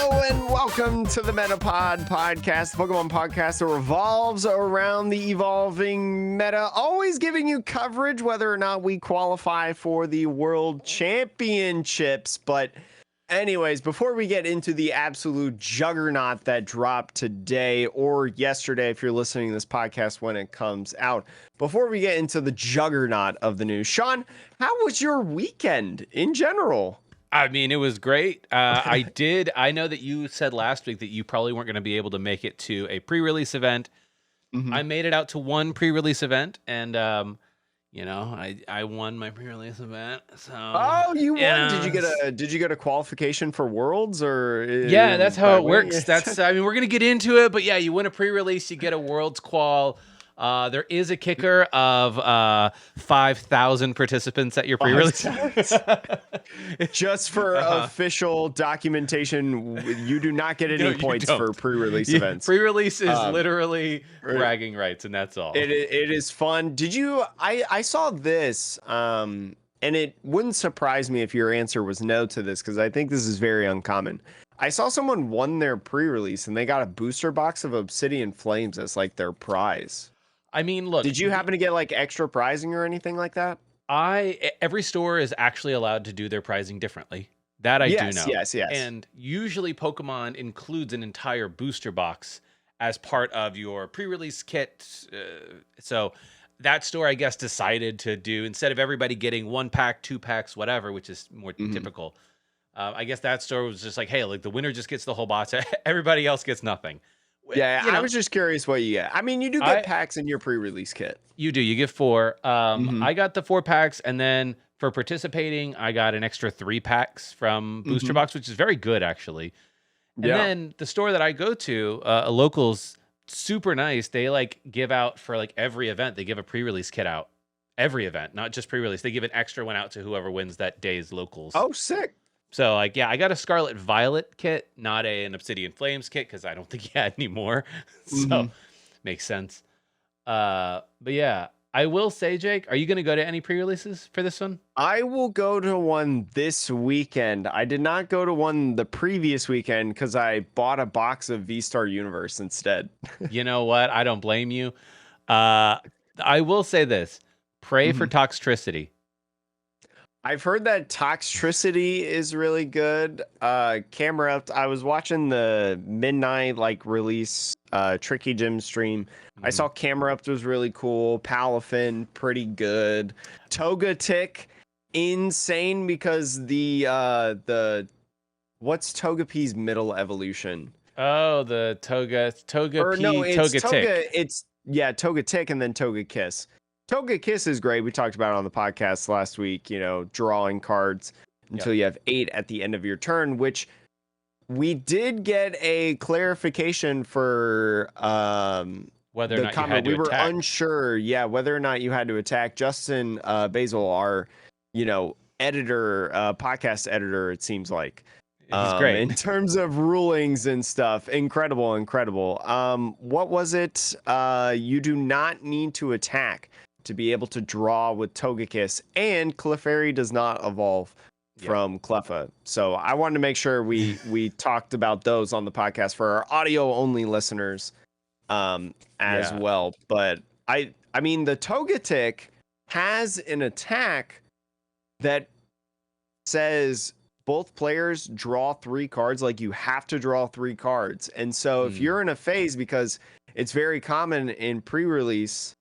Hello and welcome to the Metapod podcast, the Pokemon podcast that revolves around the evolving meta, always giving you coverage whether or not we qualify for the World Championships. But anyways, before we get into the absolute juggernaut that dropped today or yesterday, if you're listening to this podcast when it comes out, before we get into the juggernaut of the news, Sean, how was your weekend in general? I mean, it was great. I know that you said last week that you probably weren't going to be able to make it to a pre-release event. Mm-hmm. I made it out to one pre-release event, and I won my pre-release event. So you won? Did you get a qualification for Worlds or? Yeah, that's how it works. We're gonna get into it, but yeah, you win a pre-release, you get a Worlds qual. There is a kicker of 5,000 participants at your pre-release. Just for official documentation, you do not get any points for pre-release events. Pre-release is literally bragging rights, and that's all. It is fun. I saw this, and it wouldn't surprise me if your answer was no to this, because I think this is very uncommon. I saw someone won their pre-release, and they got a booster box of Obsidian Flames as like their prize. I mean, look. Did you happen to get like extra prizing or anything like that? Every store is actually allowed to do their prizing differently. That I do know. Yes. And usually Pokemon includes an entire booster box as part of your pre-release kit. So that store, I guess, decided to do, instead of everybody getting 1 pack, 2 packs, whatever, which is more typical. I guess that store was just like, hey, like the winner just gets the whole box. Everybody else gets nothing. Yeah, I was just curious what you get. I mean, you do get packs in your pre-release kit. You do. You get 4. I got the 4 packs, and then for participating, I got an extra 3 packs from Booster Box, which is very good, actually. And then the store that I go to, a local's super nice. They like give out for like every event. They give a pre-release kit out. Every event, not just pre-release. They give an extra one out to whoever wins that day's locals. Oh, sick. So, like, yeah, I got a Scarlet Violet kit, not an Obsidian Flames kit, because I don't think he had any more. So, makes sense. But yeah, I will say, Jake, are you going to go to any pre-releases for this one? I will go to one this weekend. I did not go to one the previous weekend because I bought a box of V-Star Universe instead. You know what? I don't blame you. I will say this. Pray for Toxtricity. I've heard that Toxtricity is really good. Camera up. I was watching the midnight release Tricky Gym stream. I saw Camerupt was really cool. Palafin, pretty good. Togetic, insane because the what's Togepi's middle evolution? Oh, the Togepi. No, it's Togetic. It's Togetic and then Togekiss. Togekiss is great. We talked about it on the podcast last week, drawing cards until you have 8 at the end of your turn, which we did get a clarification for whether or not comment. You had to we were attack. Unsure, whether or not you had to attack. Justin Basil, our, editor, podcast editor, it seems like. He's great. In terms of rulings and stuff. Incredible. What was it? You do not need to attack to be able to draw with Togekiss, and Clefairy does not evolve from Cleffa. So I wanted to make sure we talked about those on the podcast for our audio only listeners as well. But I mean, the Togetic has an attack that says both players draw 3 cards. Like, you have to draw 3 cards. And so if you're in a phase, because it's very common in pre-release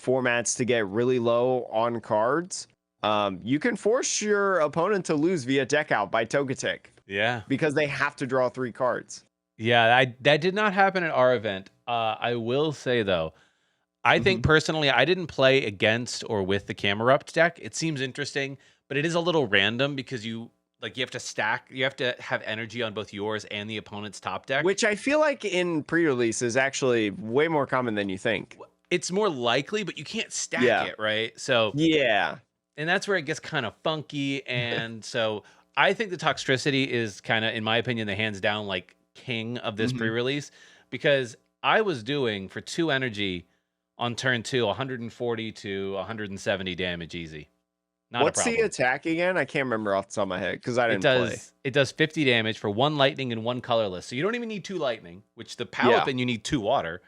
formats to get really low on cards, you can force your opponent to lose via deck out by Togetic. Yeah. Because they have to draw 3 cards. Yeah, that did not happen at our event. I will say, though, I think personally, I didn't play against or with the Camerupt deck. It seems interesting, but it is a little random because you have to stack, you have to have energy on both yours and the opponent's top deck. Which I feel like in pre-release is actually way more common than you think. It's more likely, but you can't stack it, right? So and that's where it gets kind of funky. And so I think the Toxtricity is kind of, in my opinion, the hands down king of this pre-release, because I was doing for 2 energy on turn 2, 140 to 170 damage easy. Not a What's the problem. attack again? I can't remember off the top of my head because I It didn't play. does 50 damage for 1 lightning and 1 colorless. So you don't even need 2 lightning, which the Yeah. Palafin you need 2 water.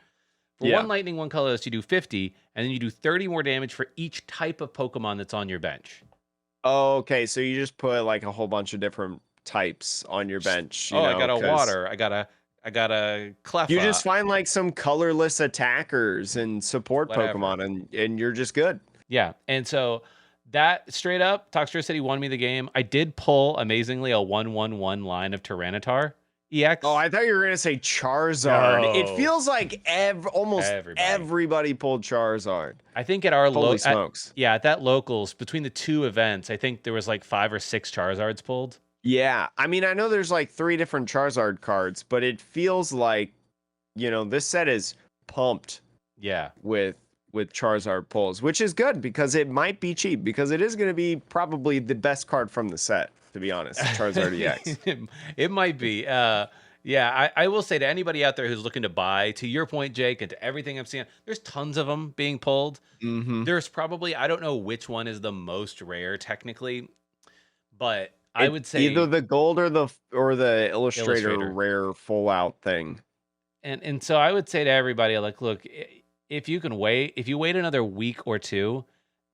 For Yeah. 1 lightning, 1 colorless, you do 50, and then you do 30 more damage for each type of Pokemon that's on your bench. Okay, so you just put like a whole bunch of different types on your bench, Oh, I got a because water. I got a you Cleffa. just find like some colorless attackers and support Whatever. Pokemon, and you're just good. Yeah, and so that straight up, Toxtricity won me the game. I did pull amazingly a 1/1/1 line of Tyranitar EX. Oh, I thought you were gonna say Charizard. It No. feels like almost everybody pulled Charizard. I think at our Holy smokes. at that locals between the 2 events, I think there was like 5 or 6 Charizards pulled. Yeah, I mean, I know there's like 3 different Charizard cards, but it feels like, this set is pumped. Yeah. With Charizard pulls, which is good because it might be cheap, because it is going to be probably the best card from the set, to be honest. Charizard EX. It might be. Yeah, I will say to anybody out there who's looking to buy, to your point, Jake, and to everything I've seen, there's tons of them being pulled. Mm-hmm. There's probably, I don't know which one is the most rare technically, but I would say either the gold or the illustrator rare full out thing. And so I would say to everybody, like, look, if you wait another week or 2,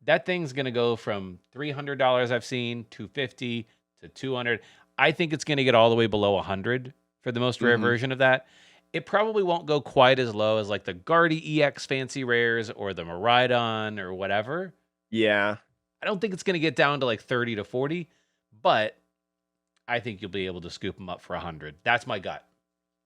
that thing's gonna go from $300 I've seen to $50 to $200. I think it's gonna get all the way below $100 for the most rare version of that. It probably won't go quite as low as like the Guardy EX fancy rares or the Miraidon or whatever. Yeah. I don't think it's gonna get down to like 30 to 40, but I think you'll be able to scoop them up for 100. That's my gut.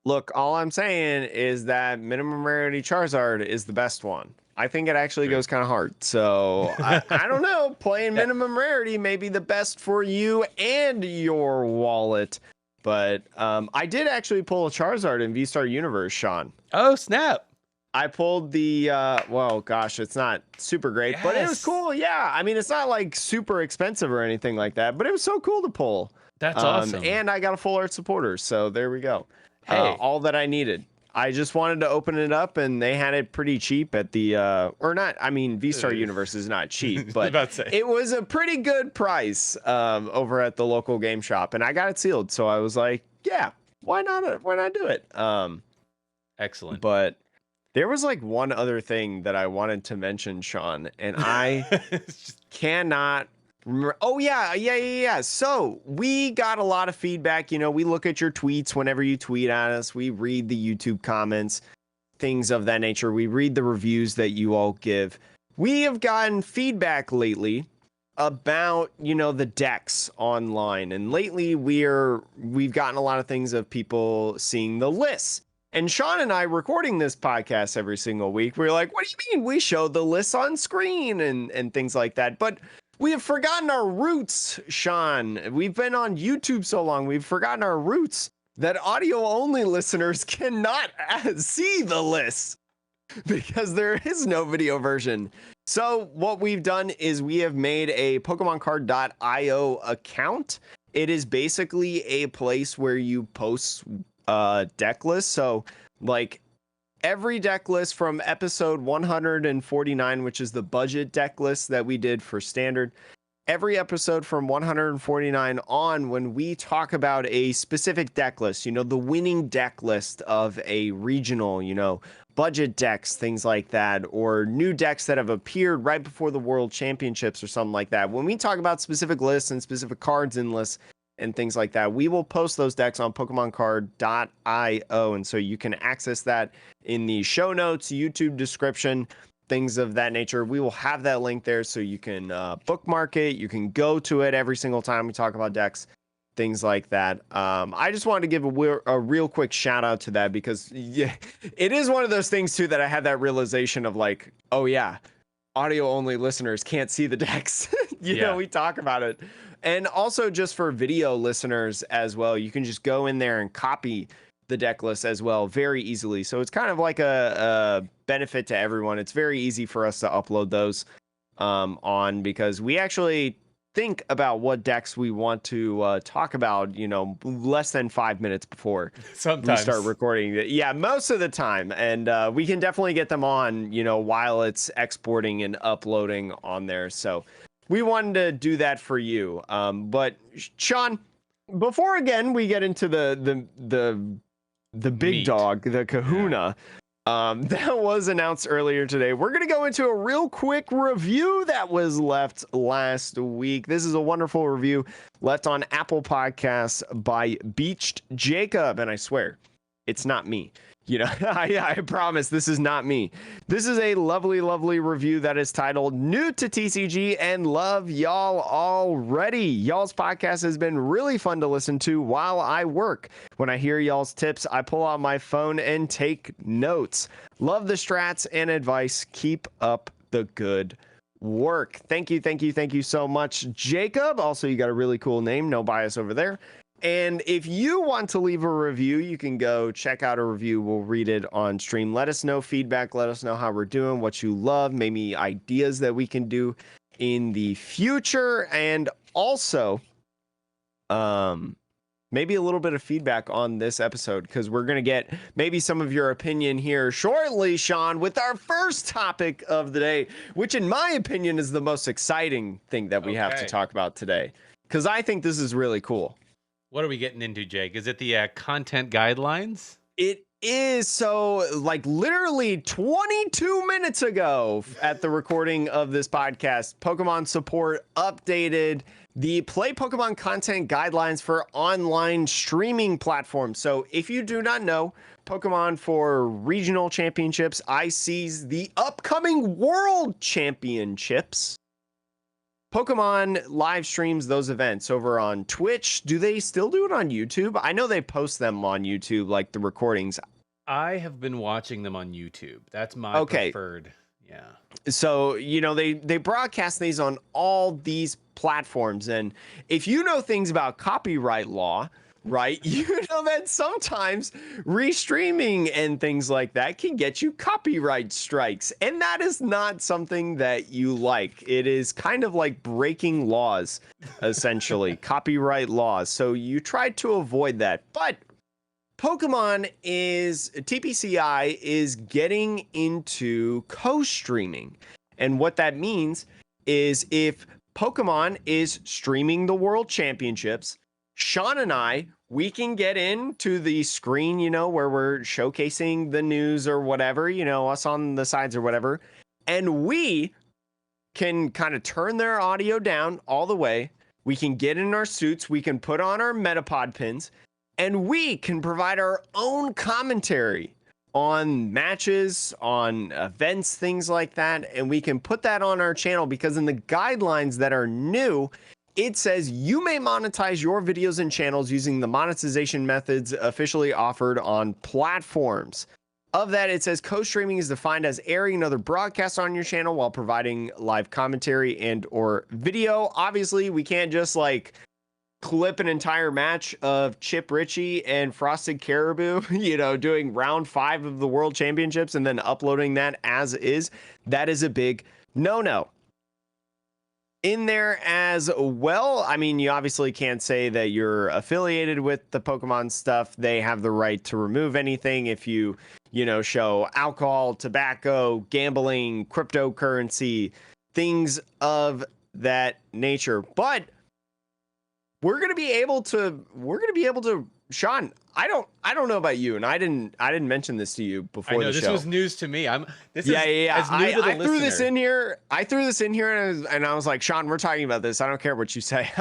Look, all I'm saying is that minimum rarity Charizard is the best one. I think it actually goes kind of hard. So I don't know. Playing minimum rarity may be the best for you and your wallet. But I did actually pull a Charizard in V-Star Universe, Sean. Oh, snap. I pulled the, well, gosh, it's not super great, but it was cool. Yeah. I mean, it's not like super expensive or anything like that, but it was so cool to pull. That's awesome. And I got a full art supporter. So there we go. Hey. All that I needed. I just wanted to open it up, and they had it pretty cheap at the, or not. I mean, V-Star Universe is not cheap, but it was a pretty good price over at the local game shop, and I got it sealed. So I was like, yeah, why not? Why not do it? Excellent. But there was like one other thing that I wanted to mention, Sean, and I cannot remember. Oh yeah. So we got a lot of feedback. We look at your tweets whenever you tweet at us. We read the YouTube comments, things of that nature. We read the reviews that you all give. We have gotten feedback lately about, the decks online. And lately we've gotten a lot of things of people seeing the lists. And Sean and I, recording this podcast every single week, we're like, what do you mean? We show the lists on screen and things like that. But we have forgotten our roots, Sean. We've been on YouTube so long, we've forgotten our roots, that audio-only listeners cannot see the list because there is no video version. So what we've done is we have made a PokemonCard.io account. It is basically a place where you post deck lists. So like every deck list from episode 149, which is the budget deck list that we did for standard, every episode from 149 on, when we talk about a specific deck list, the winning deck list of a regional, budget decks, things like that, or new decks that have appeared right before the World Championships or something like that. When we talk about specific lists and specific cards in lists and things like that, we will post those decks on PokemonCard.io, and so you can access that in the show notes, YouTube description, things of that nature. We will have that link there so you can bookmark it. You can go to it every single time we talk about decks, things like that. I just wanted to give a real quick shout out to that, because it is one of those things too that I had that realization of like, oh yeah, audio only listeners can't see the decks. We talk about it. And also just for video listeners as well, you can just go in there and copy the deck list as well very easily. So it's kind of like a benefit to everyone. It's very easy for us to upload those on, because we actually think about what decks we want to talk about, less than 5 minutes before sometimes we start recording. Yeah, most of the time. And we can definitely get them on, while it's exporting and uploading on there. So we wanted to do that for you. But Sean, before again we get into the big Meat. dog, the Kahuna, that was announced earlier today. We're going to go into a real quick review that was left last week. This is a wonderful review left on Apple Podcasts by Beached Jacob. And I swear, it's not me. You know, I promise this is not me. This is a lovely, lovely review that is titled New to TCG and Love Y'all Already. Y'all's podcast has been really fun to listen to while I work. When I hear y'all's tips, I pull out my phone and take notes. Love the strats and advice. Keep up the good work. Thank you so much, Jacob. Also, you got a really cool name. No bias over there. And if you want to leave a review, you can go check out a review. We'll read it on stream. Let us know feedback. Let us know how we're doing, what you love, maybe ideas that we can do in the future. And also, maybe a little bit of feedback on this episode, because we're going to get maybe some of your opinion here shortly, Sean, with our first topic of the day, which in my opinion is the most exciting thing that we have to talk about today, because I think this is really cool. What are we getting into, Jake? Is it the content guidelines? It is. So, like, literally 22 minutes ago at the recording of this podcast, Pokemon Support updated the Play Pokemon content guidelines for online streaming platforms. So, if you do not know, Pokemon for regional championships, ICs, the upcoming World Championships, Pokemon live streams those events over on Twitch. Do they still do it on YouTube? I know they post them on YouTube, like the recordings. I have been watching them on YouTube. That's my preferred. Yeah. So, you know, they broadcast these on all these platforms. And if you know things about copyright law, right, you know that sometimes restreaming and things like that can get you copyright strikes. And that is not something that you like. It is kind of like breaking laws, essentially, copyright laws. So you try to avoid that. But TPCI is getting into co-streaming. And what that means is if Pokemon is streaming the World Championships, Sean and I, we can get into the screen, you know, where we're showcasing the news or whatever, you know, us on the sides or whatever. And we can kind of turn their audio down all the way. We can get in our suits. We can put on our Metapod pins, and we can provide our own commentary on matches, on events, things like that. And we can put that on our channel, because in the guidelines that are new, it says you may monetize your videos and channels using the monetization methods officially offered on platforms. Of that, it says co-streaming is defined as airing another broadcast on your channel while providing live commentary and or video. Obviously, we can't just like clip an entire match of Chip Ritchie and Frosted Caribou, you know, doing round 5 of the World Championships and then uploading that as is. That is a big no-no. In there as well, I mean, you obviously can't say that you're affiliated with the Pokemon stuff. They have the right to remove anything if you know, show alcohol, tobacco, gambling, cryptocurrency, things of that nature. But we're going to be able to, Sean, I don't know about you, and I didn't mention this to you before the show. This was news to me. I threw this in here. And I was like, Sean, we're talking about this. I don't care what you say.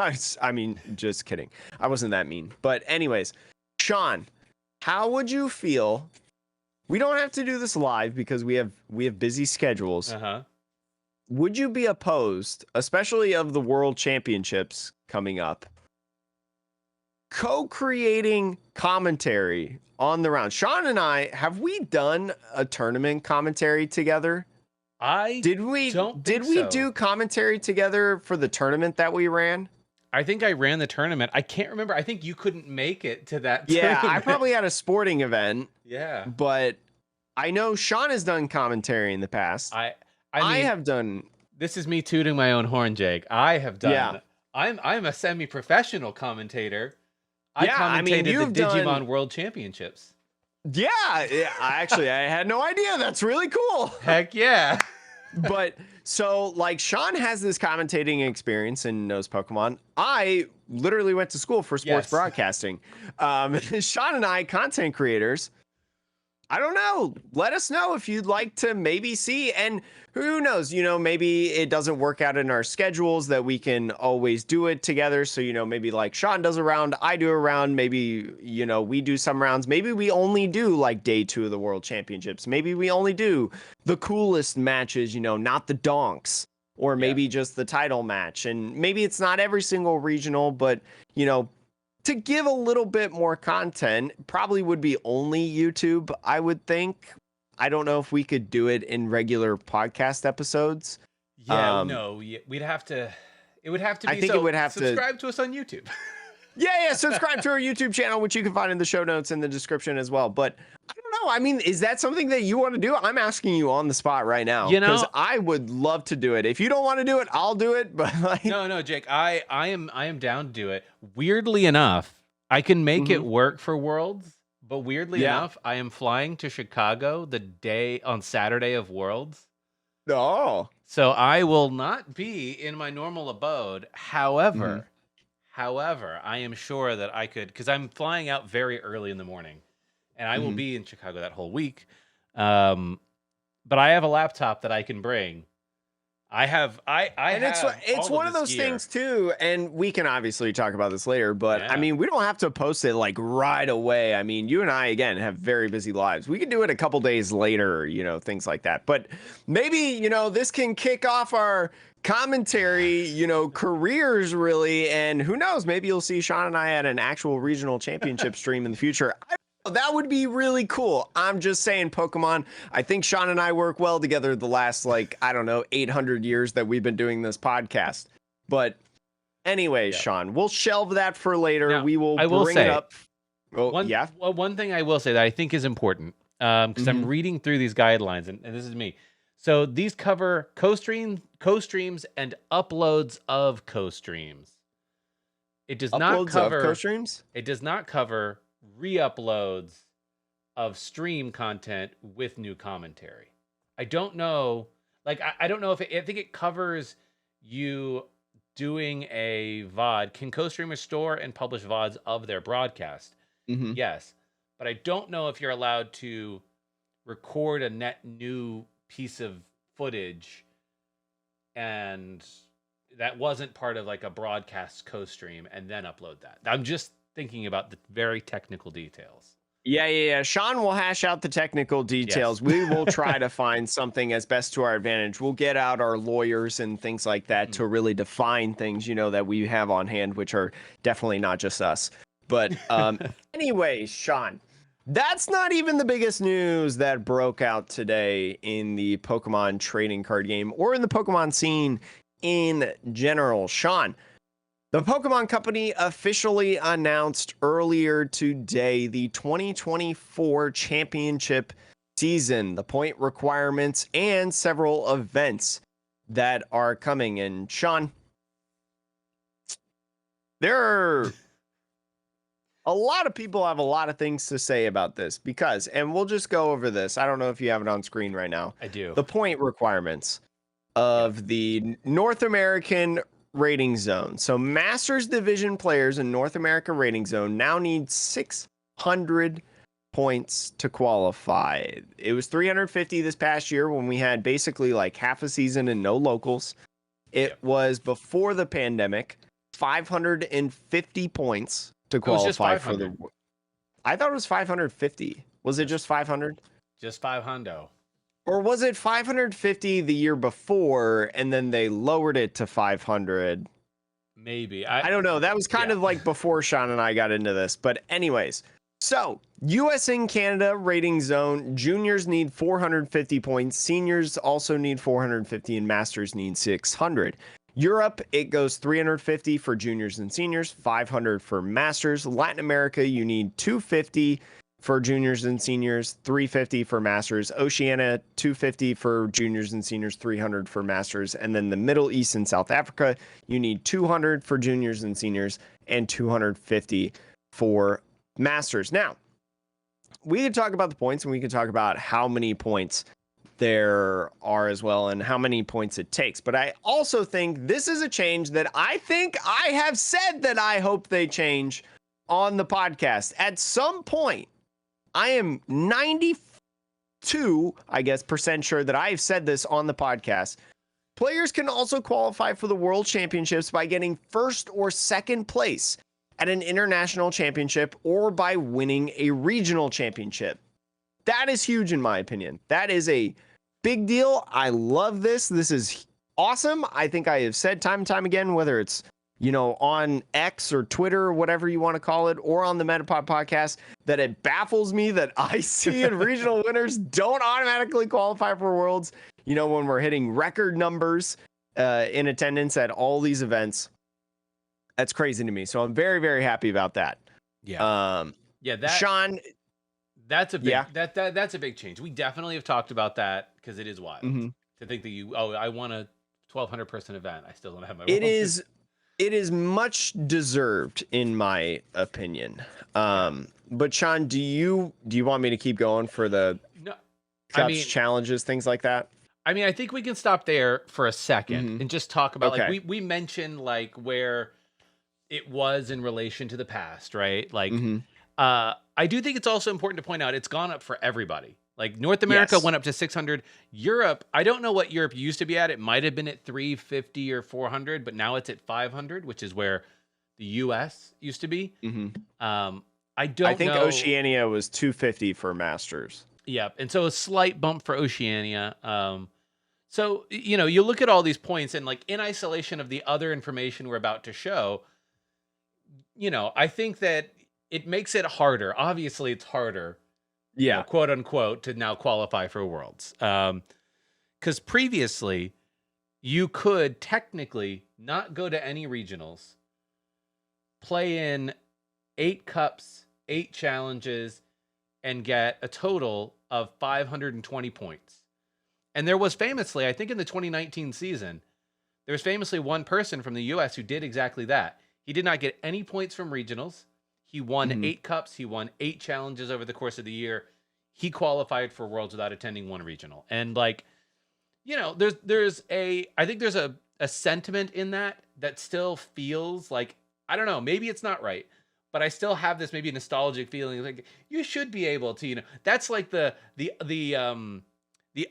I mean, just kidding. I wasn't that mean. But anyways, Sean, how would you feel? We don't have to do this live because we have busy schedules. Would you be opposed, especially of the World Championships coming up, co-creating commentary on the round? Sean and I, have we done a tournament commentary together? Did we do commentary together for the tournament that we ran? I think I ran the tournament. I can't remember. I think you couldn't make it to that tournament. Yeah, I probably had a sporting event. Yeah. But I know Sean has done commentary in the past. I have done. This is me tooting my own horn, Jake. I have done. Yeah. I'm a semi-professional commentator. I commentated the Digimon World Championships. Yeah, I had no idea. That's really cool. Heck yeah. But so like Sean has this commentating experience and knows Pokemon. I literally went to school for sports Yes. broadcasting. Sean and I, content creators, I don't know. Let us know if you'd like to maybe see. And who knows, maybe it doesn't work out in our schedules that we can always do it together. So, maybe like Sean does a round, I do a round. Maybe, we do some rounds. Maybe we only do like day 2 of the World Championships. Maybe we only do the coolest matches, not the donks, or Yeah. maybe just the title match. And maybe it's not every single regional, but, to give a little bit more content, probably would be only YouTube, I would think. I don't know if we could do it in regular podcast episodes. Yeah, no, we'd have to. It would have to be. I think it would have subscribe to us on YouTube. Yeah, subscribe to our YouTube channel, which you can find in the show notes in the description as well. But I don't know. I mean, is that something that you want to do? I'm asking you on the spot right now because I would love to do it. If you don't want to do it, I'll do it. But like, no, Jake, I am down to do it. Weirdly enough, I can make it work for Worlds, but weirdly enough, I am flying to Chicago the day on Saturday of Worlds. Oh, so I will not be in my normal abode. However, I am sure that I could, because I'm flying out very early in the morning, and I will be in Chicago that whole week. But I have a laptop that I can bring. It's one of those things too, and we can obviously talk about this later, but I mean, we don't have to post it like right away. I mean, you and I, again, have very busy lives. We can do it a couple days later, things like that. But maybe, this can kick off our commentary, careers really. And who knows, maybe you'll see Sean and I at an actual regional championship stream in the future. That would be really cool. I'm just saying, Pokemon, I think Sean and I work well together the last, 800 years that we've been doing this podcast. But anyway, Sean, we'll shelve that for later. Now, we will bring it up. One thing I will say that I think is important, because I'm reading through these guidelines, and this is me. So these cover co-streams and uploads of co-streams. It does not cover co-streams? It does not cover re-uploads of stream content with new commentary. I don't know. I don't know if I think it covers you doing a VOD. Can co-streamers store and publish VODs of their broadcast? Yes. But I don't know if you're allowed to record a net new piece of footage and that wasn't part of a broadcast co-stream and then upload that. I'm just thinking about the very technical details. Yeah. Sean will hash out the technical details. Yes. We will try to find something as best to our advantage. We'll get out our lawyers and things like that to really define things, that we have on hand, which are definitely not just us. But anyway, Sean, that's not even the biggest news that broke out today in the Pokemon trading card game or in the Pokemon scene in general. Sean, the Pokemon Company officially announced earlier today the 2024 championship season, the point requirements, and several events that are coming. And Sean, there are a lot of people have a lot of things to say about this because, and we'll just go over this. I don't know if you have it on screen right now. I do. The point requirements of the North American rating zone. So Masters Division players in North America rating zone now need 600 points to qualify. It was 350 this past year when we had basically half a season and no locals. It was before the pandemic, 550 points to qualify for the. I thought it was 550. Was it just 500? Just 500. Or was it 550 the year before, and then they lowered it to 500? Maybe. I don't know. That was kind of before Sean and I got into this. But anyways, so US and Canada rating zone, juniors need 450 points. Seniors also need 450, and masters need 600. Europe, it goes 350 for juniors and seniors, 500 for masters. Latin America, you need 250 for juniors and seniors, 350 for masters. Oceania, 250 for juniors and seniors, 300 for masters. And then the Middle East and South Africa, you need 200 for juniors and seniors and 250 for masters. Now, we could talk about the points and we could talk about how many points there are as well, and how many points it takes. But I also think this is a change that I think I have said that I hope they change on the podcast. At some point, I am 92, I guess, percent sure that I've said this on the podcast. Players can also qualify for the World Championships by getting first or second place at an international championship or by winning a regional championship. That is huge in my opinion. That is a big deal. I love this. This is awesome. I think I have said time and time again, whether it's, on X or Twitter or whatever you want to call it, or on the Metapod podcast, that it baffles me that IC and regional winners don't automatically qualify for Worlds, when we're hitting record numbers in attendance at all these events. That's crazy to me. So I'm very, very happy about that. Yeah. Sean, that's a big, that's a big change. We definitely have talked about that because it is wild to think that I won a 1,200 person event. I still don't have my. It is much deserved in my opinion. But Sean, do you want me to keep going for the cups, challenges, things like that? I mean, I think we can stop there for a second and just talk about we mentioned like where it was in relation to the past, right? Like, I do think it's also important to point out it's gone up for everybody. Like North America went up to 600. Europe, I don't know what Europe used to be at. It might have been at 350 or 400, but now it's at 500, which is where the US used to be. I think Oceania was 250 for Masters. Yeah, and so a slight bump for Oceania. So, you look at all these points and like in isolation of the other information we're about to show, I think that it makes it harder. Obviously, it's harder, quote unquote, to now qualify for Worlds. Because previously, you could technically not go to any regionals, play in 8 cups, 8 challenges, and get a total of 520 points. And there was famously, I think in the 2019 season, there was famously one person from the US who did exactly that. He did not get any points from regionals. He won 8 cups. He won 8 challenges over the course of the year. He qualified for Worlds without attending one regional. And like, I think there's a sentiment in that still feels like, I don't know, maybe it's not right, but I still have this maybe nostalgic feeling like you should be able to, that's like the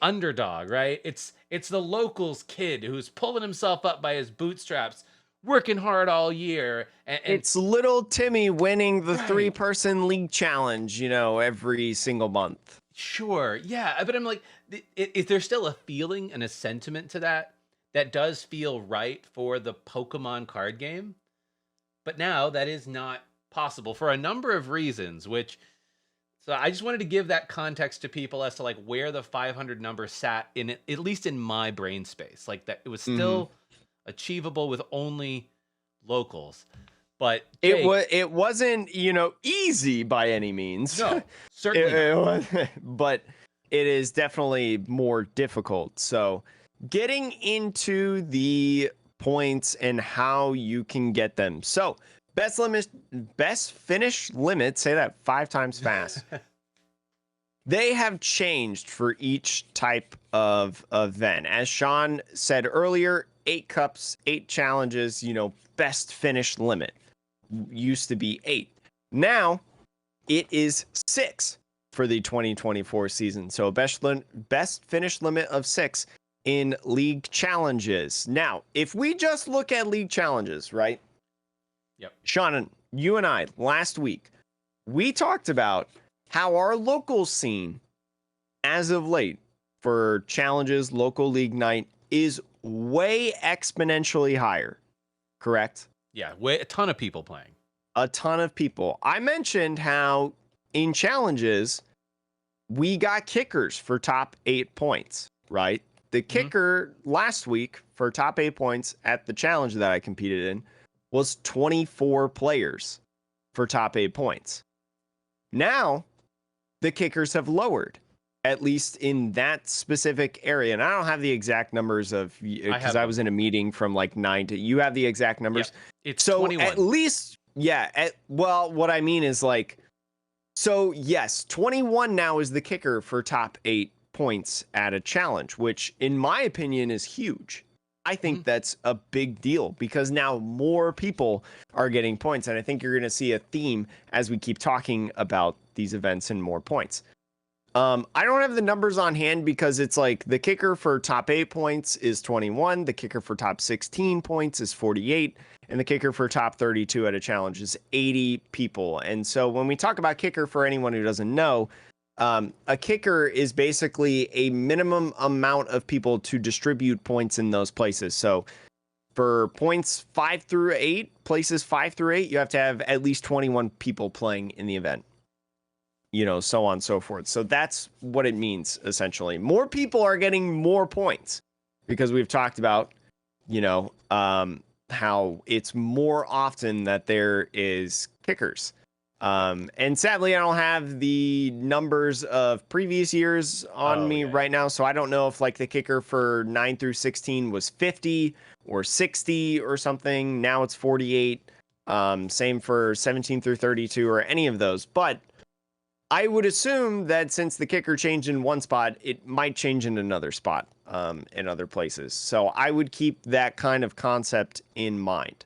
underdog, right? It's the locals kid who's pulling himself up by his bootstraps, working hard all year. And it's little Timmy winning the 3-person league challenge, every single month. Sure. Yeah. But I'm like, is there still a feeling and a sentiment to that does feel right for the Pokemon card game? But now that is not possible for a number of reasons, so I just wanted to give that context to people as to like where the 500 number sat in it, at least in my brain space, like that it was still achievable with only locals, but Jake, it wasn't easy by any means. No, certainly not. But it is definitely more difficult. So getting into the points and how you can get them. So best finish limit, say that 5 times fast. They have changed for each type of event. As Sean said earlier, 8 cups, 8 challenges, best finish limit. Used to be 8. Now it is 6 for the 2024 season. So best finish limit of 6 in league challenges. Now, if we just look at league challenges, right? Yep. Sean, you and I last week, we talked about how our local scene as of late for challenges, local league night is way exponentially higher. Correct? Yeah, a ton of people playing. A ton of people. I mentioned how in challenges, we got kickers for top 8 points, right? The kicker last week for top 8 points at the challenge that I competed in was 24 players for top 8 points. Now, the kickers have lowered, at least in that specific area. And I don't have the exact numbers because I was in a meeting from like 9 to, you have the exact numbers. Yep. It's so 21. At least, what I mean is like, so yes, 21 now is the kicker for top 8 points at a challenge, which in my opinion is huge. I think that's a big deal because now more people are getting points. And I think you're going to see a theme as we keep talking about these events and more points. I don't have the numbers on hand because it's like the kicker for top 8 points is 21. The kicker for top 16 points is 48. And the kicker for top 32 at a challenge is 80 people. And so when we talk about kicker, for anyone who doesn't know, a kicker is basically a minimum amount of people to distribute points in those places. So for points 5 through 8, places 5 through 8, you have to have at least 21 people playing in the event. You know, so on and so forth. So that's what it means, essentially. More people are getting more points because we've talked about, you know, how it's more often that there is kickers. And sadly, I don't have the numbers of previous years on me right now. So I don't know if like the kicker for 9 through 16 was 50 or 60 or something. Now it's 48. Same for 17 through 32 or any of those. But I would assume that since the kicker changed in one spot, it might change in another spot in other places. So I would keep that kind of concept in mind.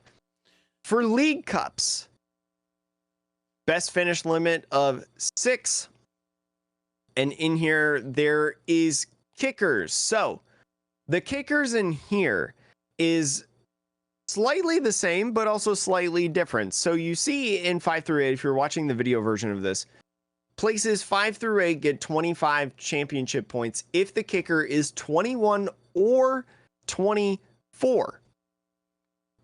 For League Cups, best finish limit of 6. And in here, there is kickers. So the kickers in here is slightly the same, but also slightly different. So you see in 5 through 8, if you're watching the video version of this, places 5 through 8 get 25 championship points if the kicker is 21 or 24.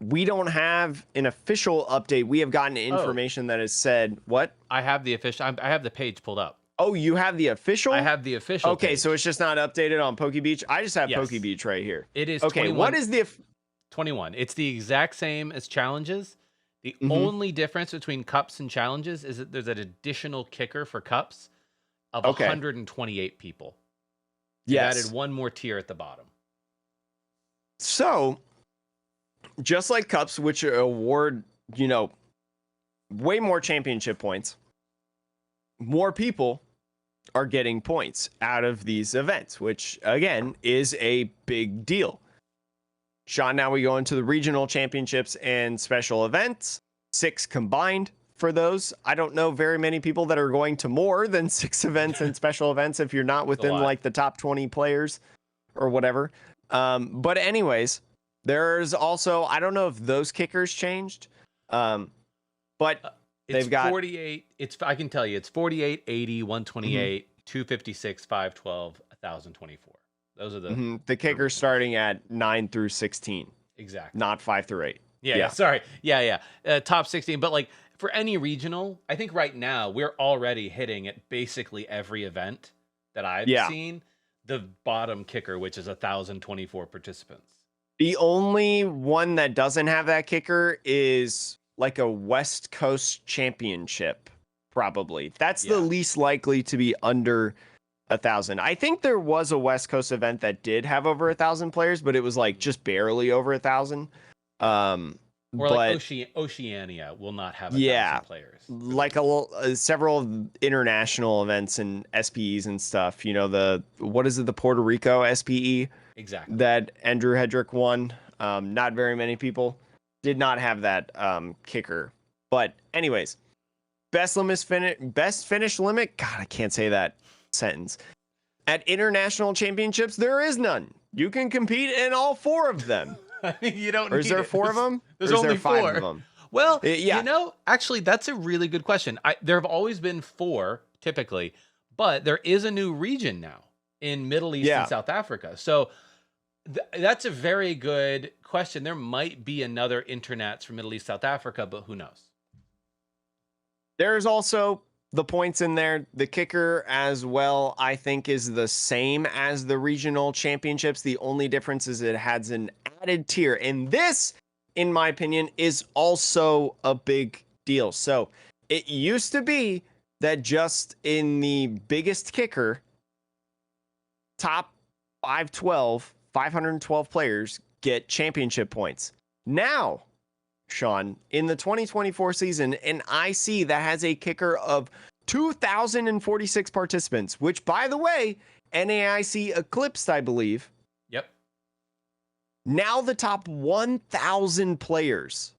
We don't have an official update. We have gotten information that has said what? I have the official. I have the page pulled up. Oh, you have the official? I have the official. Okay, page. So it's just not updated on PokeBeach. I just have PokeBeach right here. It is okay. 21, What is the 21? It's the exact same as challenges. The only difference between cups and challenges is that there's an additional kicker for cups of 128 people. They've added one more tier at the bottom. So, just like cups, which award, you know, way more championship points, more people are getting points out of these events, which, again, is a big deal. Sean, now we go into the regional championships and special events. 6 combined for those. I don't know very many people that are going to more than 6 events and special events if you're not within like the top 20 players or whatever. But anyways, there's also, I don't know if those kickers changed, but they've got 48. I can tell you it's 48, 80, 128, 256, 512, 1024. Those are the kickers starting at 9 through 16. Exactly. Not 5 through 8. Yeah. Sorry. Yeah. Top 16. But like for any regional, I think right now we're already hitting at basically every event that I've seen the bottom kicker, which is 1,024 participants. The only one that doesn't have that kicker is like a West Coast championship, probably. That's the least likely to be under 1,000. I think there was a West Coast event that did have over 1,000 players, but it was like just barely over 1,000. Or like Oceania will not have 1,000 players. Like several international events and SPEs and stuff. You know, the Puerto Rico SPE? Exactly. That Andrew Hedrick won. Not very many people did not have that kicker. But anyways, best finish limit. God, I can't say that sentence. At international championships, there is none. You can compete in all 4 of them. You don't. Or is there 4 of them? There's only 4 of them. Well, you know, actually, that's a really good question. There have always been 4 typically, but there is a new region now in Middle East and South Africa. So that's a very good question. There might be another internats from Middle East, South Africa, but who knows? There's also the points in there. The kicker as well, I think, is the same as the regional championships. The only difference is it has an added tier. And this, in my opinion, is also a big deal. So it used to be that just in the biggest kicker, top 512 players get championship points. Now, Sean, in the 2024 season, an IC that has a kicker of 2,046 participants, which, by the way, NAIC eclipsed, I believe. Yep. Now the top 1,000 players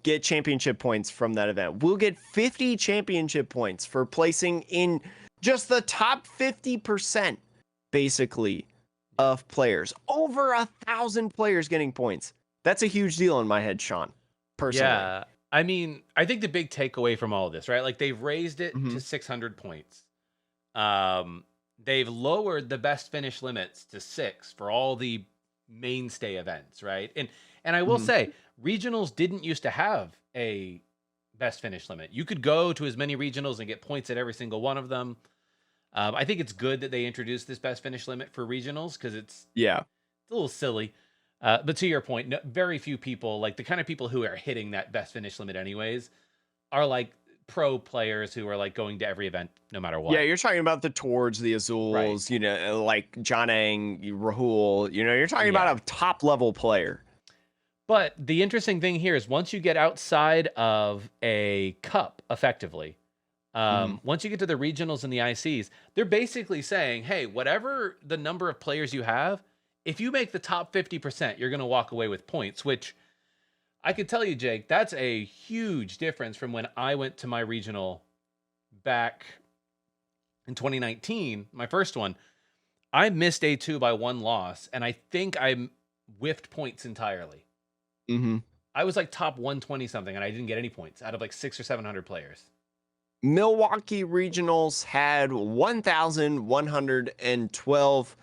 get championship points from that event. We'll get 50 championship points for placing in just the top 50%, basically, of players. Over 1,000 players getting points. That's a huge deal in my head, Sean, personally. Yeah. I mean, I think the big takeaway from all of this, right? Like, they've raised it Mm-hmm. to 600 points. They've lowered the best finish limits to 6 for all the mainstay events, right? And I will say, regionals didn't used to have a best finish limit. You could go to as many regionals and get points at every single one of them. I think it's good that they introduced this best finish limit for regionals, because it's a little silly. But to your point, very few people, like the kind of people who are hitting that best finish limit anyways, are like pro players who are like going to every event no matter what. Yeah, you're talking about the Tords, the Azuls, Right. you know, like John Ang, Rahul, you know, you're talking about a top level player. But the interesting thing here is, once you get outside of a cup, effectively, once you get to the regionals and the ICs, they're basically saying, hey, whatever the number of players you have, if you make the top 50%, you're going to walk away with points, which I could tell you, Jake, that's a huge difference from when I went to my regional back in 2019, my first one. I missed A2 by 1 loss, and I think I whiffed points entirely. I was like top 120 something, and I didn't get any points out of like 600 or 700 players. Milwaukee regionals had 1,112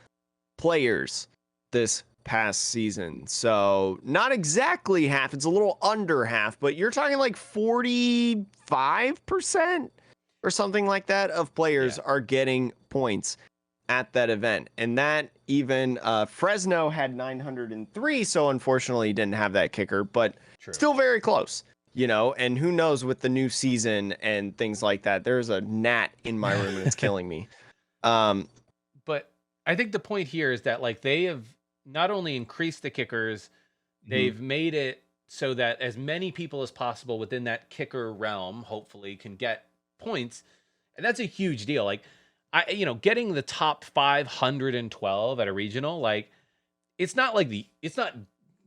players this past season. So not exactly half. It's a little under half, but you're talking like 45% or something like that of players are getting points at that event. And that even Fresno had 903. So unfortunately didn't have that kicker, but still very close, you know, and who knows with the new season and things like that. There's a gnat in my room and it's killing me. But I think the point here is that, like, they have not only increased the kickers, they've made it so that as many people as possible within that kicker realm, hopefully, can get points. And that's a huge deal. Like, getting the top 512 at a regional, like, it's not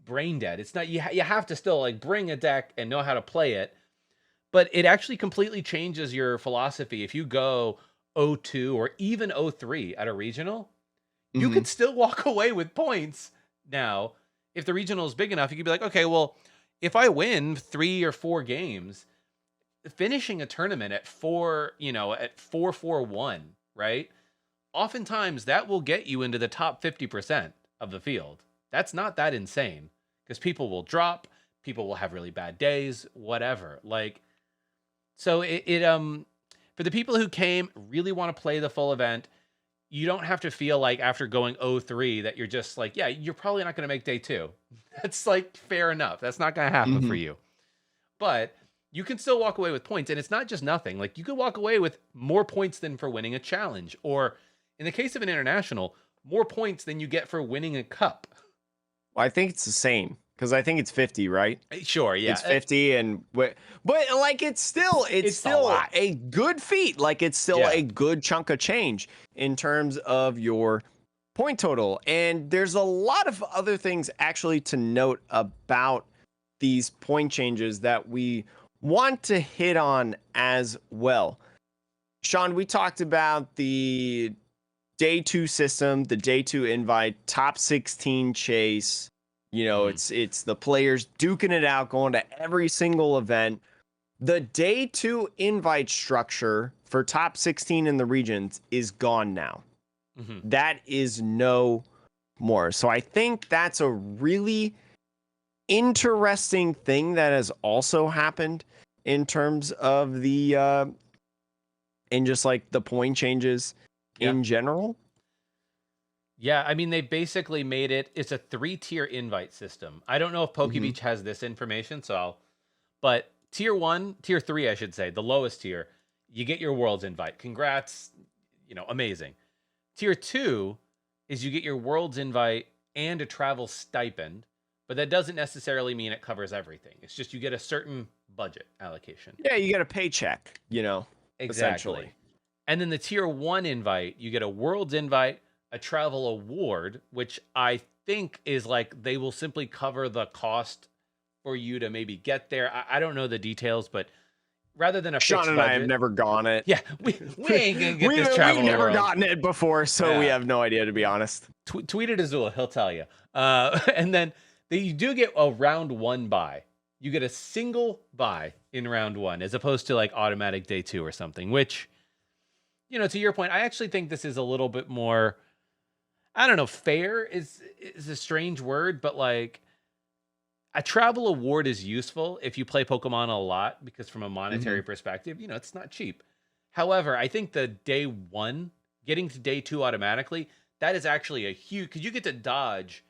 brain dead. It's not, you have to still like bring a deck and know how to play it, but it actually completely changes your philosophy. If you go 0-2 or even 0-3 at a regional, you could still walk away with points. Now, if the regional is big enough, you could be like, okay, well, if I win 3 or 4 games, finishing a tournament at 4-4-1, right? Oftentimes that will get you into the top 50% of the field. That's not that insane, because people will drop, people will have really bad days, whatever. Like, so for the people who came, really want to play the full event, you don't have to feel like after going 0-3 that you're just like, yeah, you're probably not going to make day 2. That's like fair enough. That's not going to happen for you. But you can still walk away with points, and it's not just nothing. Like, you could walk away with more points than for winning a challenge, or in the case of an international, more points than you get for winning a cup. Well, I think it's the same, because I think it's 50, right? Sure, yeah. It's 50, but like it's still a good feat. Like, it's still a good chunk of change in terms of your point total. And there's a lot of other things actually to note about these point changes that we want to hit on as well. Sean, we talked about the day 2 system, the day 2 invite, top 16 chase. You know, it's the players duking it out, going to every single event. The day 2 invite structure for top 16 in the regions is gone now. That is no more. So I think that's a really interesting thing that has also happened in terms of the and just like the point changes in general. Yeah, I mean, they basically made it's a 3-tier invite system. I don't know if PokeBeach has this information, but tier 1, tier 3, I should say, the lowest tier, you get your Worlds invite. Congrats, amazing. Tier 2 is you get your Worlds invite and a travel stipend, but that doesn't necessarily mean it covers everything. It's just you get a certain budget allocation. Yeah, you get a paycheck, Exactly. essentially. And then the tier 1 invite, you get a world's invite, a travel award, which I think is like they will simply cover the cost for you to maybe get there. I don't know the details, but rather than a Sean fixed and I have budget, never gone it. yeah, we ain't gonna get this We've travel never world. gotten it before, so we Yeah. have no idea, to be honest. Tweet it Azul, he'll tell you. And then you do get a round 1 buy. You get a single buy in round 1 as opposed to like automatic day 2 or something, which, you know, to your point, I actually think this is a little bit more, I don't know, fair is a strange word, but like a travel award is useful if you play Pokemon a lot because from a monetary perspective, you know, it's not cheap. However, I think the day 1 getting to day 2 automatically, that is actually a huge, because you get to dodge,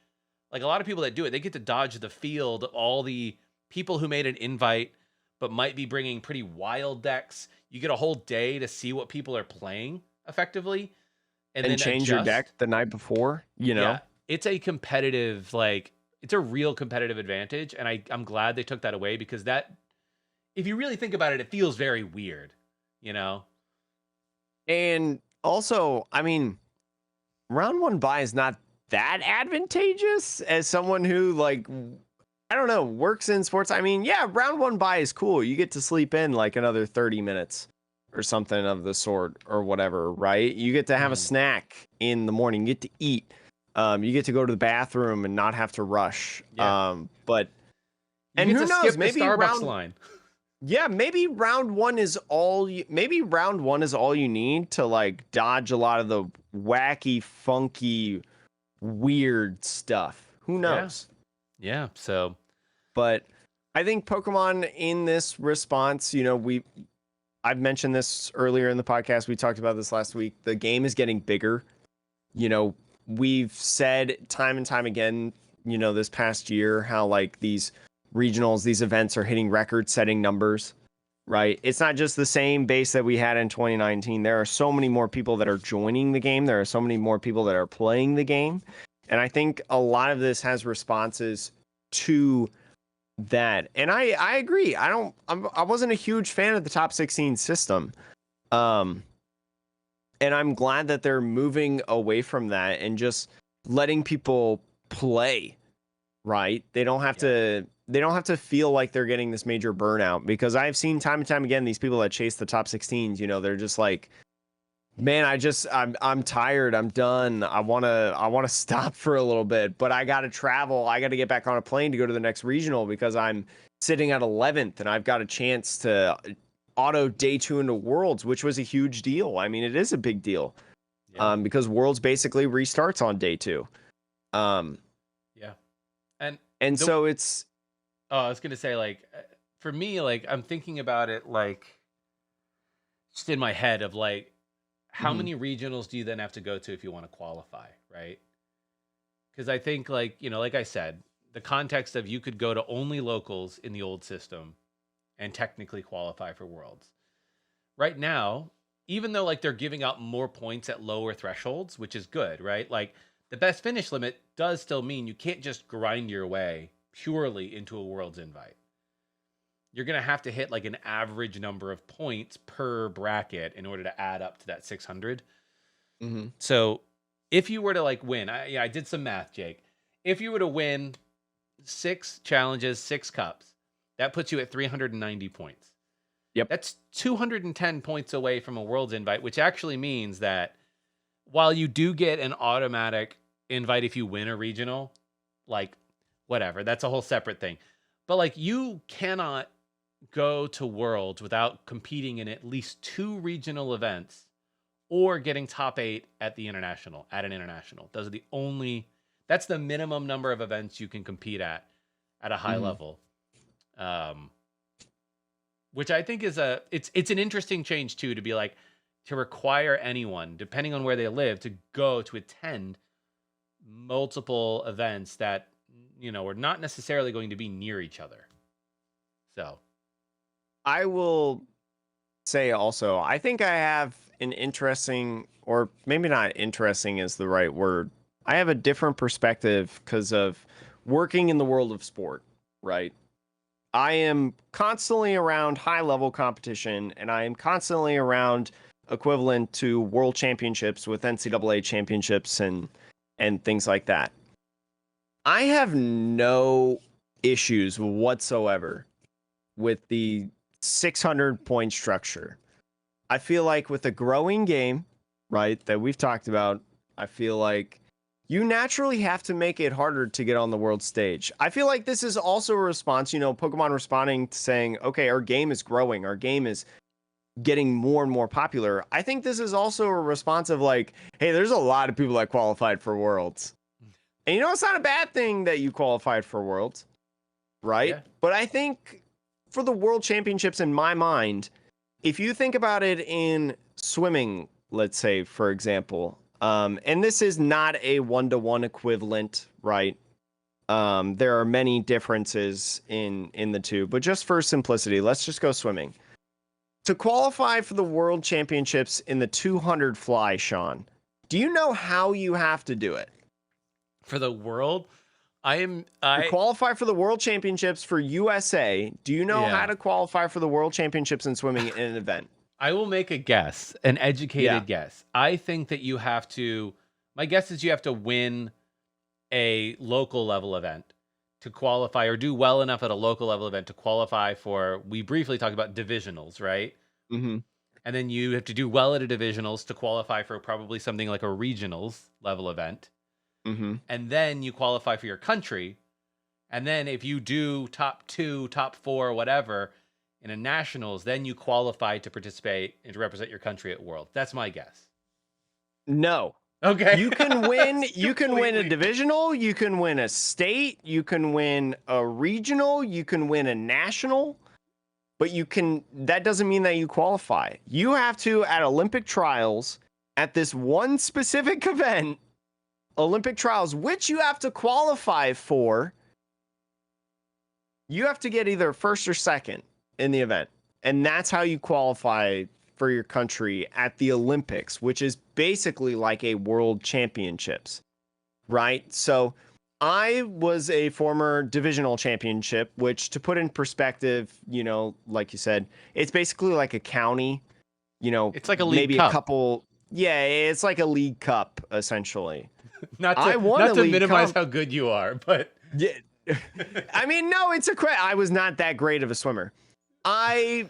like a lot of people that do it, they get to dodge the field of all the people who made an invite but might be bringing pretty wild decks. You get a whole day to see what people are playing effectively and then change your adjust. deck the night before, you know? Yeah, it's a competitive, like, it's a real competitive advantage, and I'm glad they took that away because that, if you really think about it, it feels very weird, you know? And also, I mean, round 1 buy is not that advantageous as someone who, like, I don't know, works in sports. I mean, yeah, round 1 buy is cool. You get to sleep in like another 30 minutes or something of the sort or whatever, right? You get to have a snack in the morning. You get to eat. You get to go to the bathroom and not have to rush. Yeah. But You and get who to knows? skip Maybe the Starbucks round line. yeah, maybe round 1 is all you, maybe round 1 is all you need to like dodge a lot of the wacky, funky, weird stuff. Who knows? Yeah. So, But I think Pokemon in this response, you know, I've mentioned this earlier in the podcast. We talked about this last week. The game is getting bigger. You know, we've said time and time again, you know, this past year how like these regionals, these events are hitting record-setting numbers, right? It's not just the same base that we had in 2019. There are so many more people that are joining the game. There are so many more people that are playing the game. And I think a lot of this has responses to that. And I agree. I wasn't a huge fan of the top 16 system. And I'm glad that they're moving away from that and just letting people play, right? They don't have to feel like they're getting this major burnout, because I've seen time and time again these people that chase the top 16s, you know, they're just like, man, I'm tired. I'm done. I want to stop for a little bit, but I got to travel. I got to get back on a plane to go to the next regional because I'm sitting at 11th and I've got a chance to auto day 2 into Worlds, which was a huge deal. I mean, it is a big deal. yeah. Because Worlds basically restarts on day 2. Yeah. And So it's, oh, I was going to say, like, for me, like, I'm thinking about it, like, just in my head of, like, how many regionals do you then have to go to if you want to qualify, right? Because I think, like, you know, like I said, the context of you could go to only locals in the old system and technically qualify for Worlds. Right now, even though, like, they're giving out more points at lower thresholds, which is good, right? Like, the best finish limit does still mean you can't just grind your way purely into a Worlds invite. You're going to have to hit like an average number of points per bracket in order to add up to that 600. So if you were to like win, I did some math, Jake. If you were to win 6 challenges, 6 cups, that puts you at 390 points. Yep. That's 210 points away from a Worlds invite, which actually means that while you do get an automatic invite if you win a regional, like whatever, that's a whole separate thing. But like you cannot go to Worlds without competing in at least 2 regional events or getting top 8 at an international. Those are that's the minimum number of events you can compete at a high level. Which I think is it's an interesting change too, to be like, to require anyone, depending on where they live, to go to attend multiple events that, you know, are not necessarily going to be near each other. So I will say also, I think I have an interesting, or maybe not interesting is the right word. I have a different perspective because of working in the world of sport, right? I am constantly around high level competition, and I am constantly around equivalent to world championships with NCAA championships and things like that. I have no issues whatsoever with the 600 point structure. I feel like with a growing game, right, that we've talked about, I feel like you naturally have to make it harder to get on the world stage. I feel like this is also a response, Pokemon responding to saying, okay, our game is growing, our game is getting more and more popular. I think this is also a response of like, hey, there's a lot of people that qualified for Worlds. And it's not a bad thing that you qualified for Worlds, right? Yeah. But I think for the World Championships, in my mind, if you think about it in swimming, let's say, for example, and this is not a one-to-one equivalent, right? There are many differences in the two, but just for simplicity, let's just go swimming. To qualify for the World Championships in the 200 fly, Sean, do you know how you have to do it? For the world, To qualify for the World Championships for USA, do you know how to qualify for the World Championships in swimming in an event? I will make a guess, an educated guess. I think that my guess is you have to win a local level event to qualify, or do well enough at a local level event to qualify for, we briefly talked about divisionals, right? Mm-hmm. And then you have to do well at a divisionals to qualify for probably something like a regionals level event. Mm-hmm. And then you qualify for your country. And then if you do top 2, top 4, whatever, in a nationals, then you qualify to participate and to represent your country at World. That's my guess. No. Okay. You can win. You can win a divisional. You can win a state. You can win a regional. You can win a national. But that doesn't mean that you qualify. You have to, at Olympic trials, at this one specific event, Olympic trials, which you have to qualify for, you have to get either first or second in the event. And that's how you qualify for your country at the Olympics, which is basically like a world championships, right? So I was a former divisional championship, which, to put in perspective, like you said, it's basically like a county, it's like a league maybe cup. A couple. Yeah, it's like a league cup, essentially. not to minimize how good you are, but yeah. I mean, no, I was not that great of a swimmer. I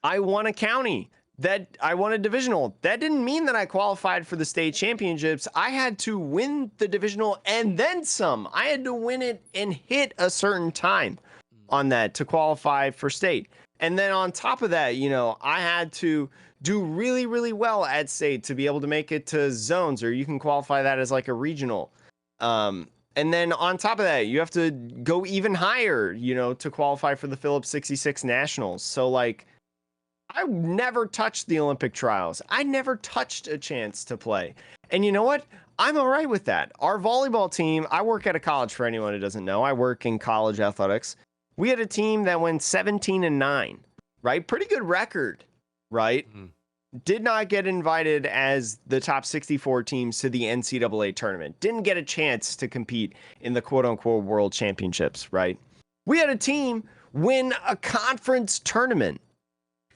won a county. I won a divisional. That didn't mean that I qualified for the state championships. I had to win the divisional and then some. I had to win it and hit a certain time on that to qualify for state. And then on top of that, I had to do really, really well at state to be able to make it to zones, or you can qualify that as like a regional. And then on top of that, you have to go even higher, to qualify for the Phillips 66 Nationals. So like, I never touched the Olympic trials. I never touched a chance to play. And you know what? I'm all right with that. Our volleyball team, I work at a college for anyone who doesn't know. I work in college athletics. We had a team that went 17-9, right? Pretty good record, right? Mm-hmm. Did not get invited as the top 64 teams to the NCAA tournament. Didn't get a chance to compete in the quote-unquote world championships, right? We had a team win a conference tournament.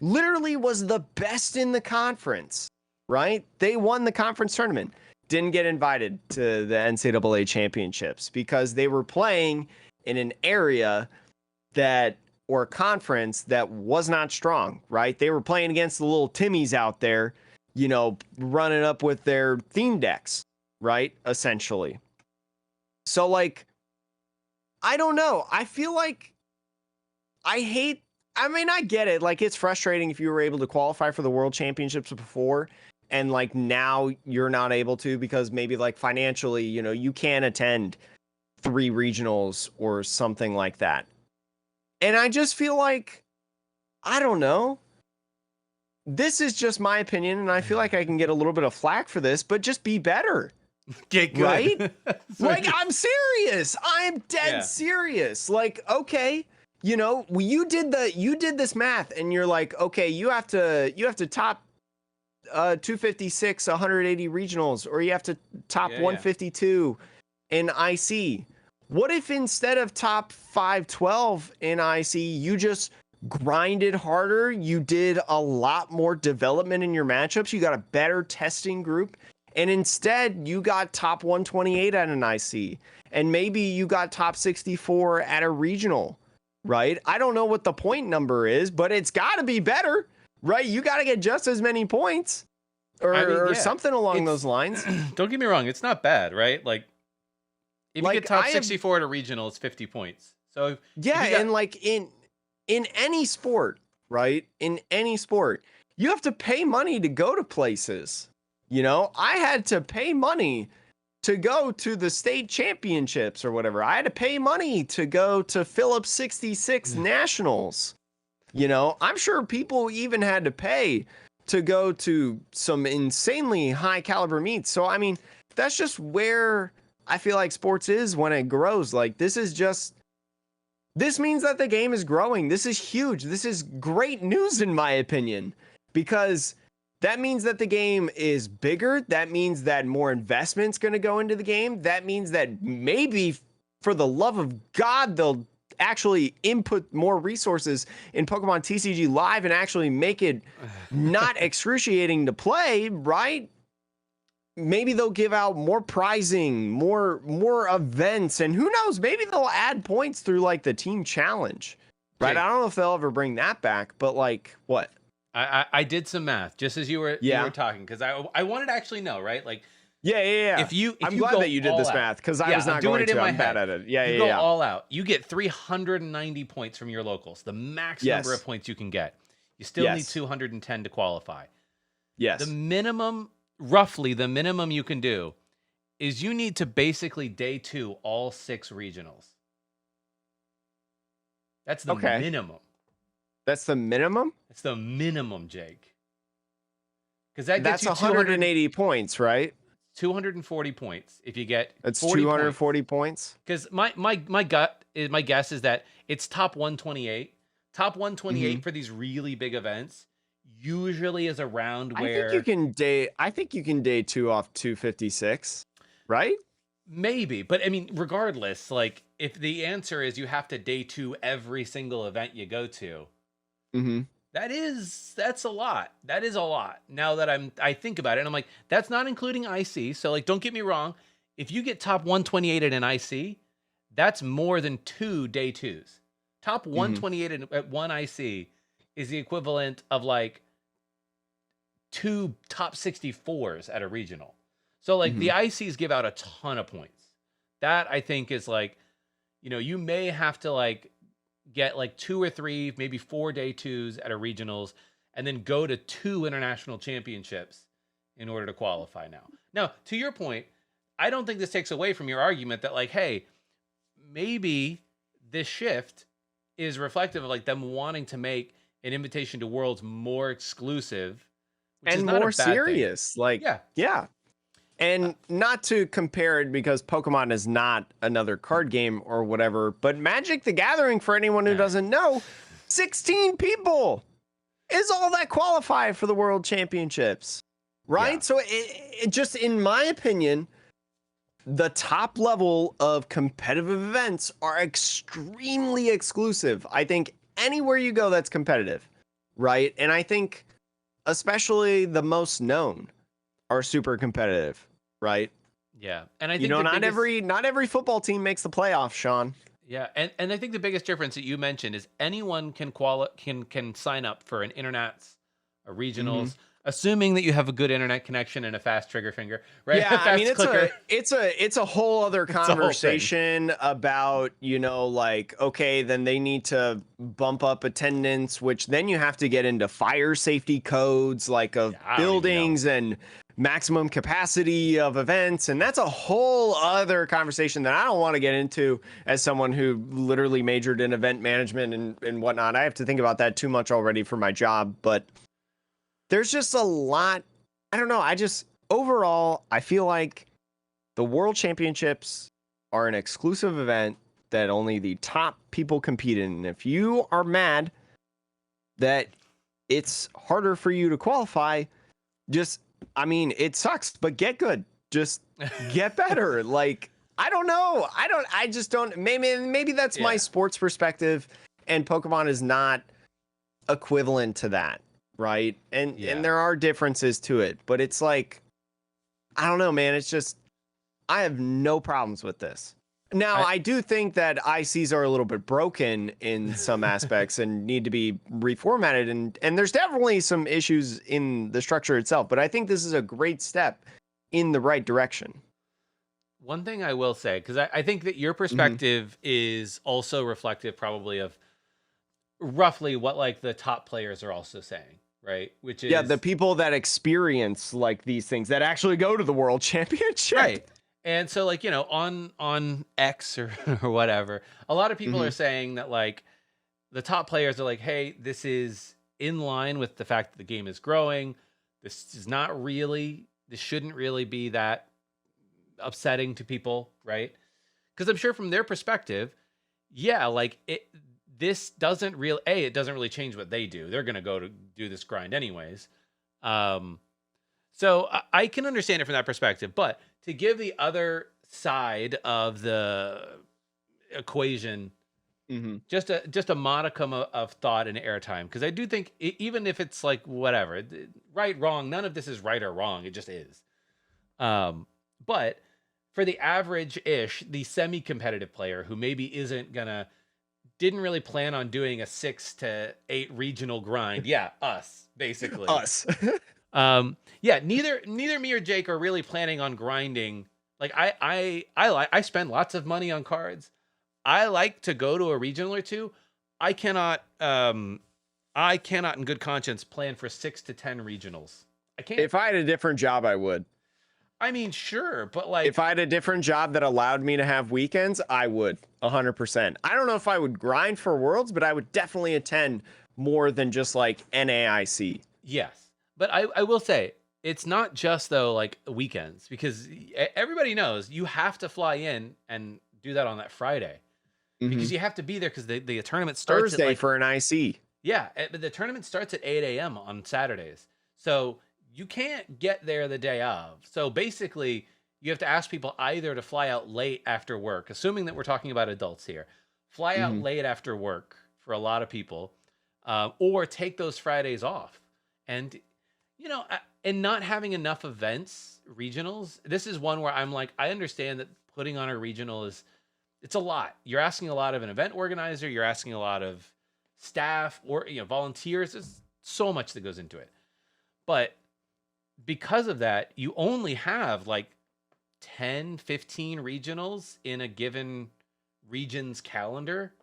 Literally was the best in the conference, right? They won the conference tournament. Didn't get invited to the NCAA championships because they were playing in an area or a conference that was not strong, right? They were playing against the little Timmies out there, running up with their theme decks, right? Essentially. So like, I don't know. I feel like I get it. Like, it's frustrating if you were able to qualify for the world championships before and like now you're not able to because maybe like financially, you can't attend 3 regionals or something like that. And I just feel like, I don't know. This is just my opinion, and I feel like I can get a little bit of flack for this, but just be better. Get good. Right? Like, I'm serious. I'm dead serious. Like, okay, you did this math, and you're like, okay, you have to top 256, 180 regionals, or you have to top 152 in IC. What if instead of top 512 in IC, you just grinded harder, you did a lot more development in your matchups, you got a better testing group, and instead you got top 128 at an IC, and maybe you got top 64 at a regional, right? I don't know what the point number is, but it's got to be better, right? You got to get just as many points or something along those lines. Don't get me wrong, it's not bad, right? Like, if you get top 64 at a regional, it's 50 points. So and like in any sport, right? In any sport, you have to pay money to go to places. You know, I had to pay money to go to the state championships or whatever. I had to pay money to go to Phillips 66 Nationals. You know, I'm sure people even had to pay to go to some insanely high caliber meets. So, I mean, that's just where I feel like sports is when it grows. Like, this means that the game is growing. This is huge. This is great news, in my opinion, because that means that the game is bigger. That means that more investment's going to go into the game. That means that maybe, for the love of God, they'll actually input more resources in Pokemon TCG Live and actually make it not excruciating to play, right? Maybe they'll give out more prizing, more events, and who knows, maybe they'll add points through like the team challenge, right? I don't know if they'll ever bring that back, but like, what? I did some math just as you were talking, because I wanted to actually know, right? Like, I'm glad that you did this math, because I was not going to. I'm bad at it. You go all out. You get 390 points from your locals, the max number of points you can get. You still need 210 to qualify. Yes. Roughly the minimum you can do is you need to basically day 2 all 6 regionals. That's the minimum. That's the minimum? It's the minimum, Jake. Because that's 180 points, right? 240 points if you get. That's 240 points. Because my guess is that it's top 128. Top 128 for these really big events usually is around where I think you can day 2 off 256, right? Maybe, but I mean, regardless, like, if the answer is you have to day 2 every single event you go to, that's a lot. That is a lot. Now that I think about it, and I'm like, that's not including IC. So, like, don't get me wrong. If you get top 128 at an IC, that's more than 2 day 2s. Top 128 at one IC is the equivalent of like 2 top 64s at a regional. So like the ICs give out a ton of points. That I think is like, you know, you may have to like get like 2 or 3, maybe 4 day 2s at a regionals, and then go to 2 international championships in order to qualify now. Now, to your point, I don't think this takes away from your argument that like, hey, maybe this shift is reflective of like them wanting to make an invitation to Worlds more exclusive and more serious. Like, yeah. And not to compare it, because Pokemon is not another card game or whatever, but Magic the Gathering, for anyone who doesn't know, 16 people is all that qualify for the World Championships, right? Yeah. So it just, in my opinion, the top level of competitive events are extremely exclusive. I think anywhere you go that's competitive, right? And I think especially the most known are super competitive, right? Yeah. And I think, you know, not every football team makes the playoffs, Sean. Yeah. And I think the biggest difference that you mentioned is anyone can sign up for an Internats, a regionals, assuming that you have a good internet connection and a fast trigger finger, right? Yeah, I mean, it's a whole other conversation about, you know, like, okay, then they need to bump up attendance, which then you have to get into fire safety codes, like of buildings and maximum capacity of events, and that's a whole other conversation that I don't want to get into as someone who literally majored in event management and whatnot. I have to think about that too much already for my job, but there's just a lot. I don't know. Overall, I feel like the World Championships are an exclusive event that only the top people compete in. And if you are mad that it's harder for you to qualify, it sucks, but get good. Just get better. Like, I don't know. I just don't. Maybe that's my sports perspective, and Pokemon is not equivalent to that, right? And there are differences to it, but it's like, I don't know, man. It's just, I have no problems with this. Now, I do think that ICs are a little bit broken in some aspects and need to be reformatted, and there's definitely some issues in the structure itself, but I think this is a great step in the right direction. One thing I will say, because I think that your perspective is also reflective probably of roughly what like the top players are also saying, right? Which is the people that experience like these things, that actually go to the World Championship. Right. And so like, on X or whatever, a lot of people are saying that like the top players are like, hey, this is in line with the fact that the game is growing. This shouldn't really be that upsetting to people, right? Because I'm sure from their perspective, like this doesn't it doesn't really change what they do. They're gonna go to do this grind anyways. So I can understand it from that perspective, but to give the other side of the equation just a modicum of thought and airtime, because I do think even if it's like whatever, right, wrong, none of this is right or wrong. It just is. But for the average-ish, the semi-competitive player who maybe didn't really plan on doing a 6 to 8 regional grind. Yeah, us, basically. Us. Neither me or Jake are really planning on grinding. Like I spend lots of money on cards. I like to go to a regional or two. I cannot in good conscience plan for 6 to 10 regionals. I can't. If I had a different job, I would. I mean, sure, but like if I had a different job that allowed me to have weekends, I would 100%. I don't know if I would grind for Worlds, but I would definitely attend more than just like NAIC. Yes. But I will say, it's not just though like weekends, because everybody knows you have to fly in and do that on that Friday because you have to be there because the tournament starts Thursday at for an IC. Yeah, but the tournament starts at 8 a.m. on Saturdays, so you can't get there the day of. So basically, you have to ask people either to fly out late after work, assuming that we're talking about adults here, fly out late after work for a lot of people, or take those Fridays off, and and not having enough events, regionals. This is one where I'm like, I understand that putting on a regional it's a lot. You're asking a lot of an event organizer. You're asking a lot of staff or volunteers. There's so much that goes into it. But because of that, you only have like 10, 15 regionals in a given region's calendar.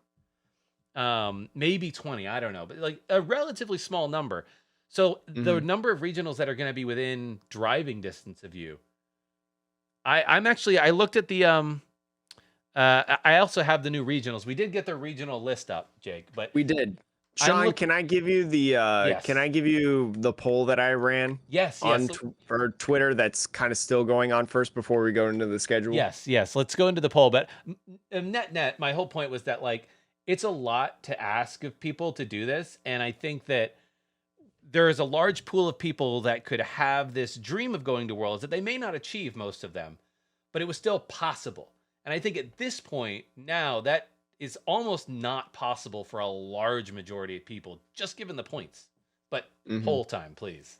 Maybe 20, I don't know, but like a relatively small number. So the number of regionals that are going to be within driving distance of you, I looked at the I also have the new regionals. We did get the regional list up, Jake, but we did. Sean, can I give you the can I give you the poll that I ran? Yes, on for Twitter that's kind of still going on first before we go into the schedule? Yes. Let's go into the poll. But net, my whole point was that like it's a lot to ask of people to do this, and I think that there is a large pool of people that could have this dream of going to Worlds that they may not achieve, most of them, but it was still possible. And I think at this point now that is almost not possible for a large majority of people, just given the points. But poll time, please.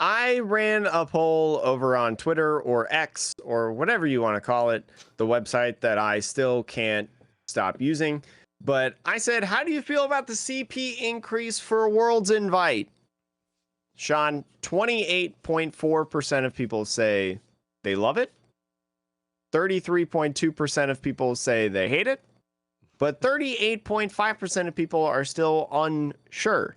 I ran a poll over on Twitter or X or whatever you want to call it, the website that I still can't stop using. But I said, how do you feel about the CP increase for a Worlds invite? Sean, 28.4% of people say they love it. 33.2% of people say they hate it. But 38.5% of people are still unsure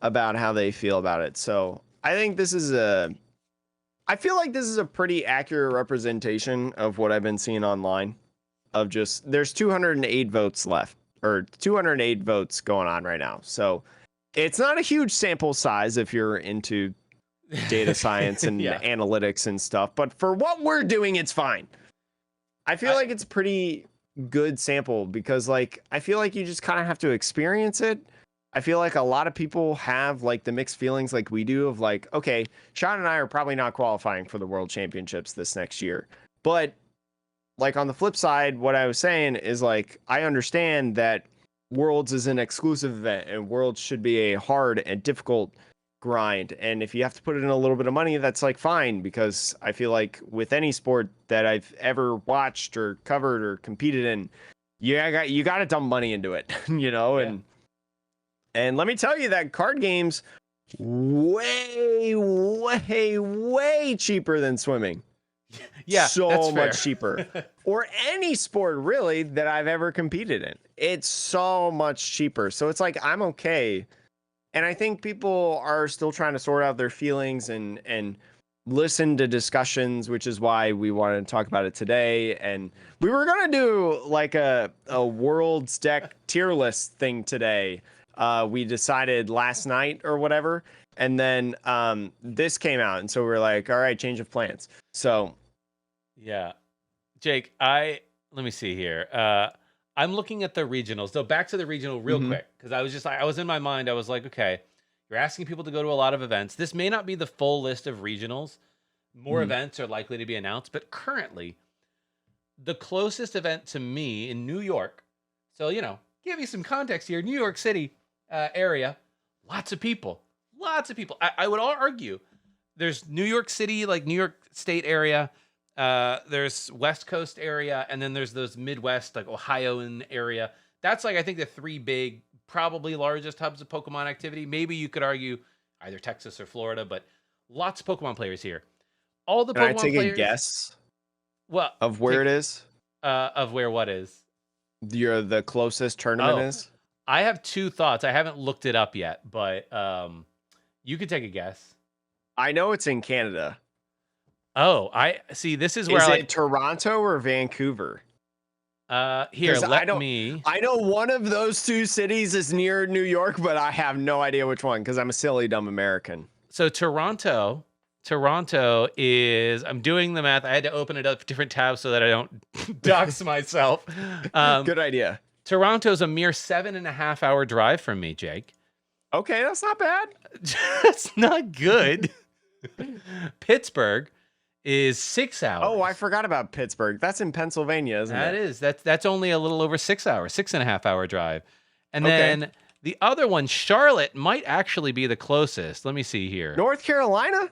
about how they feel about it. So I think this is I feel like this is a pretty accurate representation of what I've been seeing online. Of just, there's 208 votes left, or 208 votes going on right now. So it's not a huge sample size if you're into data science and analytics and stuff. But for what we're doing, it's fine. I feel like it's pretty good sample because like I feel like you just kind of have to experience it. I feel like a lot of people have like the mixed feelings like we do of like, okay, Sean and I are probably not qualifying for the World Championships this next year, but like on the flip side, what I was saying is like I understand that Worlds is an exclusive event and Worlds should be a hard and difficult grind. And if you have to put in a little bit of money, that's like fine, because I feel like with any sport that I've ever watched or covered or competed in, you got to dump money into it, you know. Yeah. And let me tell you that card games way, way, way cheaper than swimming. Yeah, So that's fair. much cheaper. Or any sport really that I've ever competed in. It's so much cheaper. So it's like I'm okay. And I think people are still trying to sort out their feelings and listen to discussions, which is why we wanted to talk about it today. And we were gonna do like a World's Deck tier list thing today. We decided last night or whatever. And then this came out, and so we're like, all right, change of plans. So Yeah. Jake, let me see here. I'm looking at the regionals. So back to the regional real quick, because I was in my mind, I was like, okay, you're asking people to go to a lot of events. This may not be the full list of regionals. More events are likely to be announced, but currently, the closest event to me in New York, so, give you some context here, New York City area, lots of people. I would argue there's New York City, like New York State area, there's West Coast area, and then there's those Midwest, like Ohioan area. That's like, I think, the three big, probably largest hubs of Pokemon activity. Maybe you could argue either Texas or Florida, but lots of Pokemon players here. All the can Pokemon I take players, a guess well, of where it is? Of where what is? The closest tournament is? I have two thoughts. I haven't looked it up yet, but you could take a guess. I know it's in Canada. Oh, I see. This is where is it Toronto or Vancouver? Here, I know one of those two cities is near New York, but I have no idea which one because I'm a silly, dumb American. So Toronto is, I'm doing the math. I had to open it up different tabs so that I don't dox myself. Good idea. Toronto's a mere 7.5 hour drive from me, Jake. Okay, that's not bad. That's not good. Pittsburgh is 6 hours. Oh, I forgot about Pittsburgh. That's in Pennsylvania, isn't it? That is. That's only a little over 6 hours, 6.5 hour drive. And then the other one, Charlotte, might actually be the closest. Let me see here. North Carolina?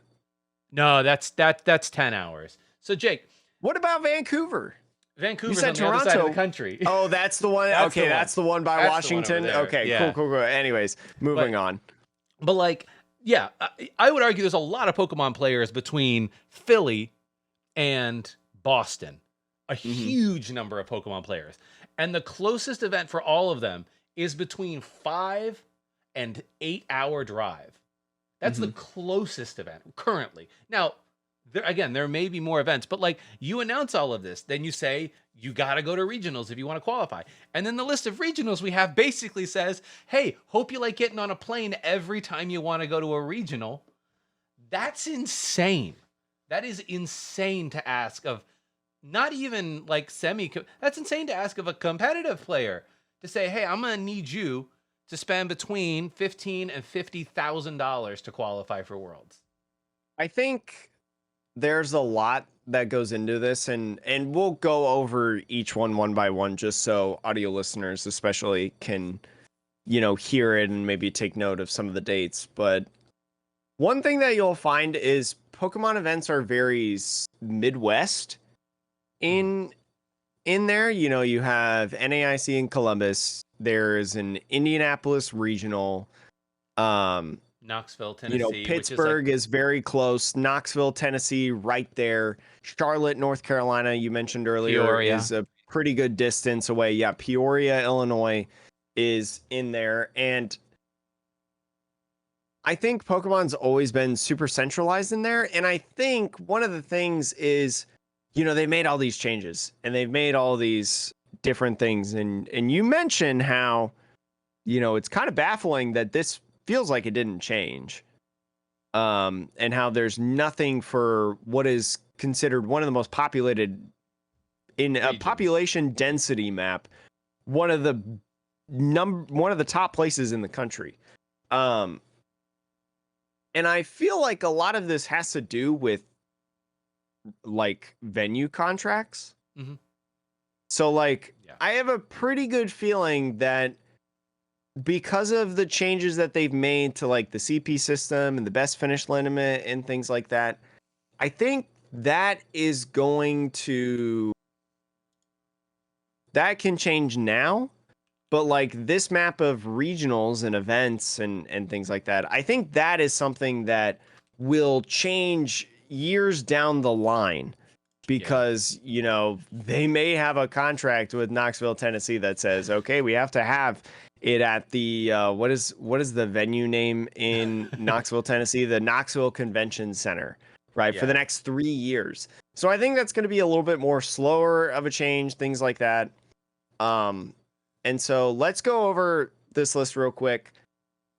No, that's 10 hours. So, Jake. What about Vancouver? Vancouver's on the other side of the country. Oh, that's the one. That's the one by Washington. Okay, yeah. Cool. Anyways, moving on. But like, yeah, I would argue there's a lot of Pokemon players between Philly and Boston. A huge number of Pokemon players. And the closest event for all of them is between 5 and 8 hour drive. That's the closest event currently. Now, there may be more events, but like you announce all of this, then you say you got to go to regionals if you want to qualify. And then the list of regionals we have basically says, hey, hope you like getting on a plane every time you want to go to a regional. That's insane. That is insane to ask of not even like that's insane to ask of a competitive player to say, hey, I'm going to need you to spend between $15,000 and $50,000 to qualify for Worlds. I think there's a lot that goes into this, and we'll go over each one by one just so audio listeners especially can, hear it and maybe take note of some of the dates. But one thing that you'll find is Pokemon events are very Midwest in there. You have NAIC in Columbus. There's an Indianapolis regional. Knoxville, Tennessee. Pittsburgh is very close. Knoxville, Tennessee, right there. Charlotte, North Carolina, you mentioned earlier, Peoria is a pretty good distance away. Yeah, Peoria, Illinois is in there. And I think Pokemon's always been super centralized in there. And I think one of the things is, they made all these changes and they've made all these different things. And you mentioned how, it's kind of baffling that this feels like it didn't change. And how there's nothing for what is considered one of the most populated in a population density map, one of the top places in the country. And I feel like a lot of this has to do with like venue contracts. So like Yeah. I have a pretty good feeling that because of the changes that they've made to like the CP system and the best finish limit and things like that, I think that is going to that can change now. But like this map of regionals and events and things like that, I think that is something that will change years down the line Yeah. because, you know, they may have a contract with Knoxville, Tennessee that says, okay, we have to have it at the what is the venue name in Knoxville, Tennessee? The Knoxville Convention Center, right? For the Yeah. next 3 years. So I think that's going to be a little bit more slower of a change, things like that. Um, and so let's go over this list real quick.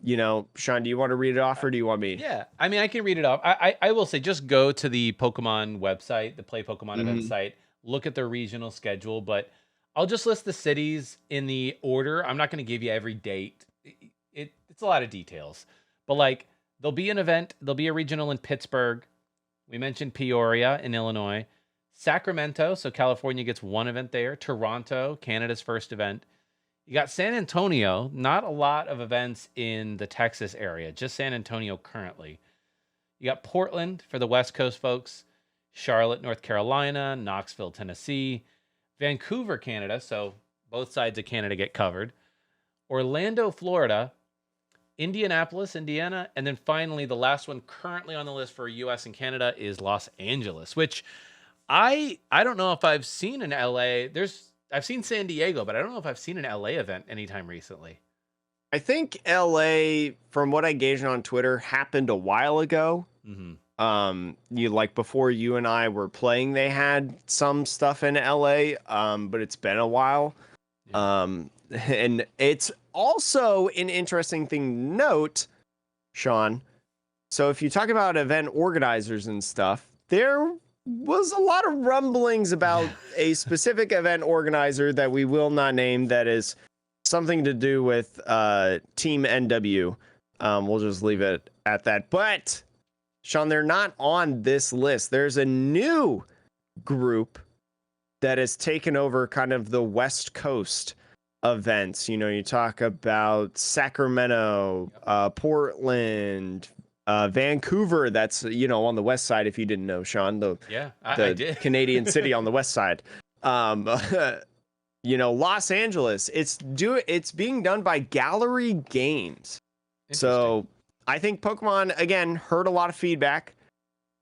You know, Sean, do you want to read it off or do you want me? Yeah, I mean, I can read it off. I will say, just go to the Pokemon website, the Play Pokemon event Mm-hmm. site, look at their regional schedule, but I'll just list the cities in the order. I'm not going to give you every date. It's a lot of details, but like there'll be a regional in Pittsburgh. We mentioned Peoria in Illinois, Sacramento, so California gets one event there. Toronto, Canada's first event. You got San Antonio, not a lot of events in the Texas area, just San Antonio currently. You got Portland for the West Coast folks, Charlotte, North Carolina, Knoxville, Tennessee, Vancouver, Canada, so both sides of Canada get covered, Orlando, Florida, Indianapolis, Indiana, and then finally the last one currently on the list for US and Canada is Los Angeles, which I don't know if I've seen in LA. I've seen San Diego, but I don't know if I've seen an LA event anytime recently. I think LA, from what I gauged on Twitter, happened a while ago. Mm-hmm. You like before you and I were playing, they had some stuff in LA. But it's been a while. Yeah. And it's also an interesting thing to note, Sean. So if you talk about event organizers and stuff, there was a lot of rumblings about a specific event organizer that we will not name that is something to do with Team NW. We'll just leave it at that. But Sean, they're not on this list. There's a new group that has taken over kind of the West Coast events. You know, you talk about Sacramento, Portland, Vancouver. That's, you know, on the west side. If you didn't know, Sean, I did. Canadian city on the west side. You know, Los Angeles. It's being done by Gallery Games. So I think Pokemon again heard a lot of feedback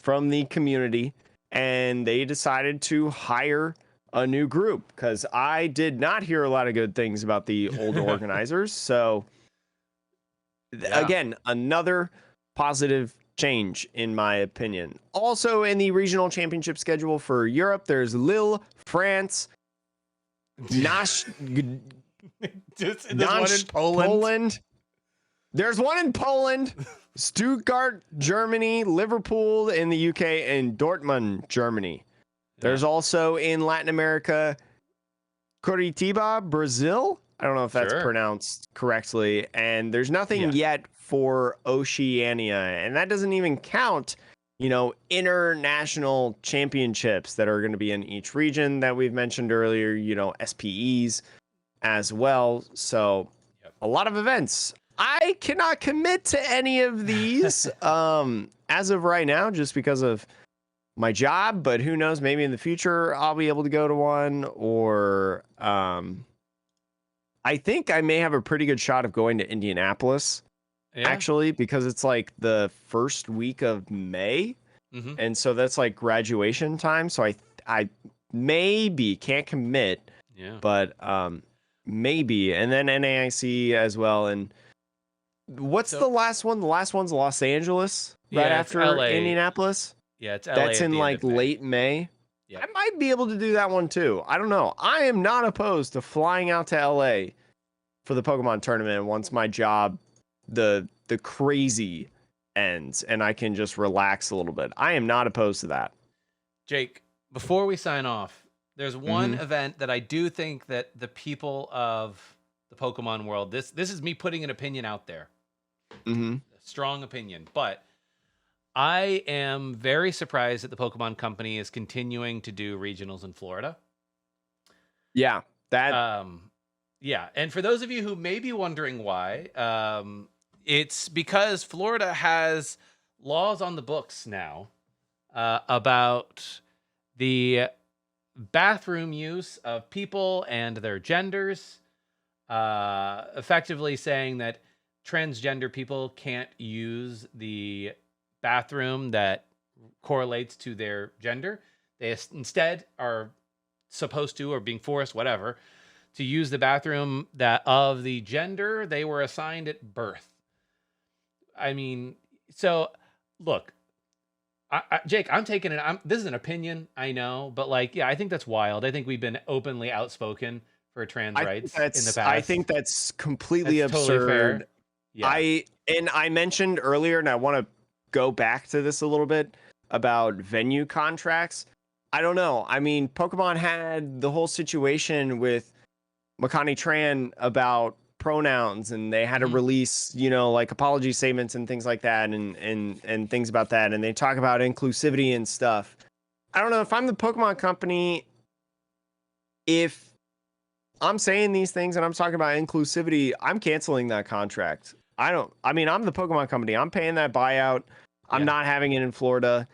from the community, and they decided to hire a new group because I did not hear a lot of good things about the old organizers. So again, another positive change in my opinion. Also in the regional championship schedule for Europe, there's Lille, France, Nash, There's one in Poland. There's one in Poland, Stuttgart, Germany, Liverpool in the UK, and Dortmund, Germany. There's also in Latin America, Curitiba, Brazil. I don't know if that's pronounced correctly. And there's nothing yet for Oceania. And that doesn't even count, you know, international championships that are going to be in each region that we've mentioned earlier, you know, SPEs as well. So a lot of events. I cannot commit to any of these as of right now, just because of my job, but who knows, maybe in the future I'll be able to go to one, or I think I may have a pretty good shot of going to Indianapolis actually, because it's like the first week of May. Mm-hmm. And so that's like graduation time. So I maybe can't commit, but maybe. And then NAIC as well. And what's the last one? The last one's Los Angeles right after Indianapolis. Yeah, it's LA. That's in like late May. Yep. I might be able to do that one too. I don't know. I am not opposed to flying out to LA for the Pokemon tournament once my job, the crazy ends and I can just relax a little bit. I am not opposed to that. Jake, before we sign off, there's one event that I do think that the people of the Pokemon world, this is me putting an opinion out there. A strong opinion, but I am very surprised that the Pokemon Company is continuing to do regionals in Florida. Yeah, that. Yeah, and for those of you who may be wondering why, it's because Florida has laws on the books now about the bathroom use of people and their genders, effectively saying that transgender people can't use the bathroom that correlates to their gender. They instead are supposed to, or being forced, whatever, to use the bathroom that of the gender they were assigned at birth. I mean, so look, Jake, I'm taking it. This is an opinion, I know, but like, yeah, I think that's wild. I think we've been openly outspoken for trans rights in the past. I think that's completely absurd. Totally fair. Yeah. I mentioned earlier, and I want to go back to this a little bit about venue contracts. I don't know. I mean, Pokemon had the whole situation with Makani Tran about pronouns, and they had to release, like apology statements and things like that, and things about that. And they talk about inclusivity and stuff. I don't know if I'm the Pokemon company, if I'm saying these things and I'm talking about inclusivity, I'm canceling that contract. I'm the Pokemon company. I'm paying that buyout. I'm not having it in Florida.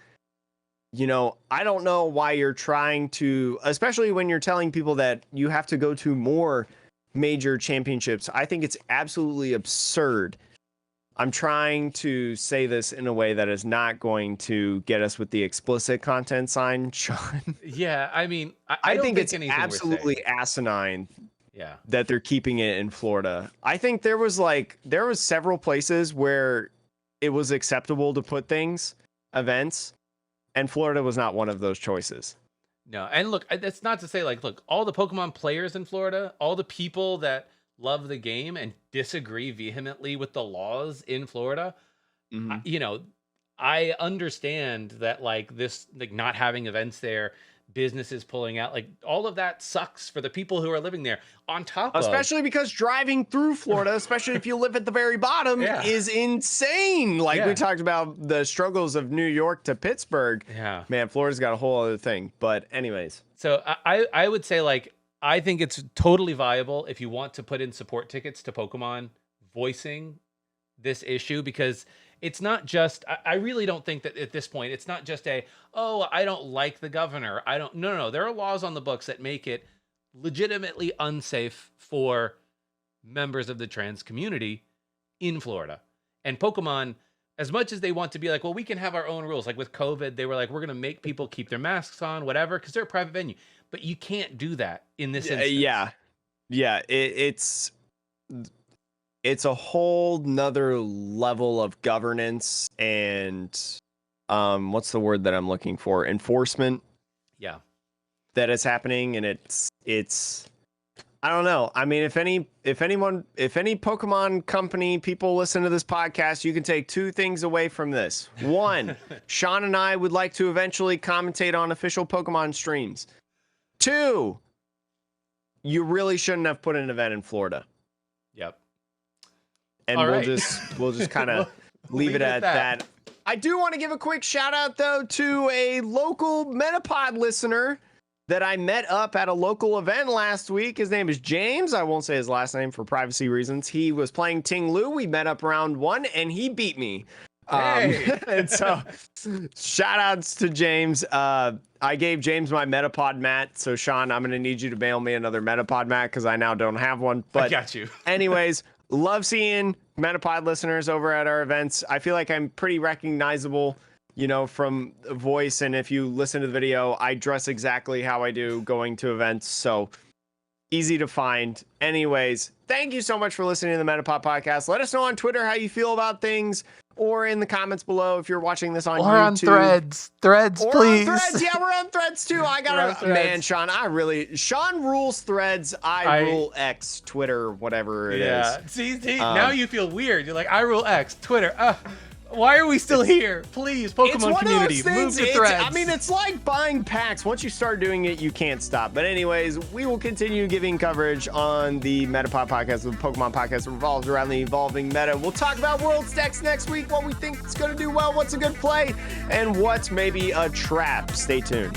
I don't know why you're trying to, especially when you're telling people that you have to go to more major championships. I think it's absolutely absurd. I'm trying to say this in a way that is not going to get us with the explicit content sign, Sean. Yeah, I mean, I don't think it's absolutely asinine. Yeah, that they're keeping it in Florida. I think there was several places where it was acceptable to put events, and Florida was not one of those choices. No, and look, that's not to say look, all the Pokemon players in Florida, all the people that love the game and disagree vehemently with the laws in Florida, I understand that this not having events there, businesses pulling out, all of that sucks for the people who are living there. On top of, especially because driving through Florida, especially if you live at the very bottom, is insane. We talked about the struggles of New York to Pittsburgh. Yeah, man, Florida's got a whole other thing. But anyways, so I would say I think it's totally viable if you want to put in support tickets to Pokemon voicing this issue, because it's not just, I really don't think that at this point, it's not just I don't like the governor. No. There are laws on the books that make it legitimately unsafe for members of the trans community in Florida. And Pokemon, as much as they want to be well, we can have our own rules. With COVID, they were we're going to make people keep their masks on, whatever, because they're a private venue. But you can't do that in this instance. Yeah. It's a whole nother level of governance and what's the word that I'm looking for? Enforcement. Yeah. That is happening, and it's I don't know. I mean, if any Pokemon company people listen to this podcast, you can take two things away from this. One, Sean and I would like to eventually commentate on official Pokemon streams. Two, you really shouldn't have put an event in Florida. Yep. And we'll just kind of leave it at that. I do want to give a quick shout out though to a local Metapod listener that I met up at a local event last week. His name is James. I won't say his last name for privacy reasons. He was playing Ting Lu. We met up round 1 and he beat me. Hey. And so shout outs to James. I gave James my Metapod mat. So Sean, I'm going to need you to mail me another Metapod mat because I now don't have one. But I got you. Anyways, love seeing Metapod listeners over at our events. I feel like I'm pretty recognizable, from voice. And if you listen to the video, I dress exactly how I do going to events. So easy to find. Anyways, thank you so much for listening to the Metapod podcast. Let us know on Twitter how you feel about things, or in the comments below if you're watching this on YouTube. Or on Threads, please. On Threads. Yeah, we're on Threads too. Man, Sean, Sean rules Threads. I rule X, Twitter, whatever it is. See, now you feel weird. You're I rule X, Twitter. Why are we still here? Please, Pokemon community, move to Threads. It's like buying packs. Once you start doing it, you can't stop. But anyways, we will continue giving coverage on the Metapod podcast, the Pokemon podcast that revolves around the evolving meta. We'll talk about World Stacks next week, what we think is going to do well, what's a good play, and what's maybe a trap. Stay tuned.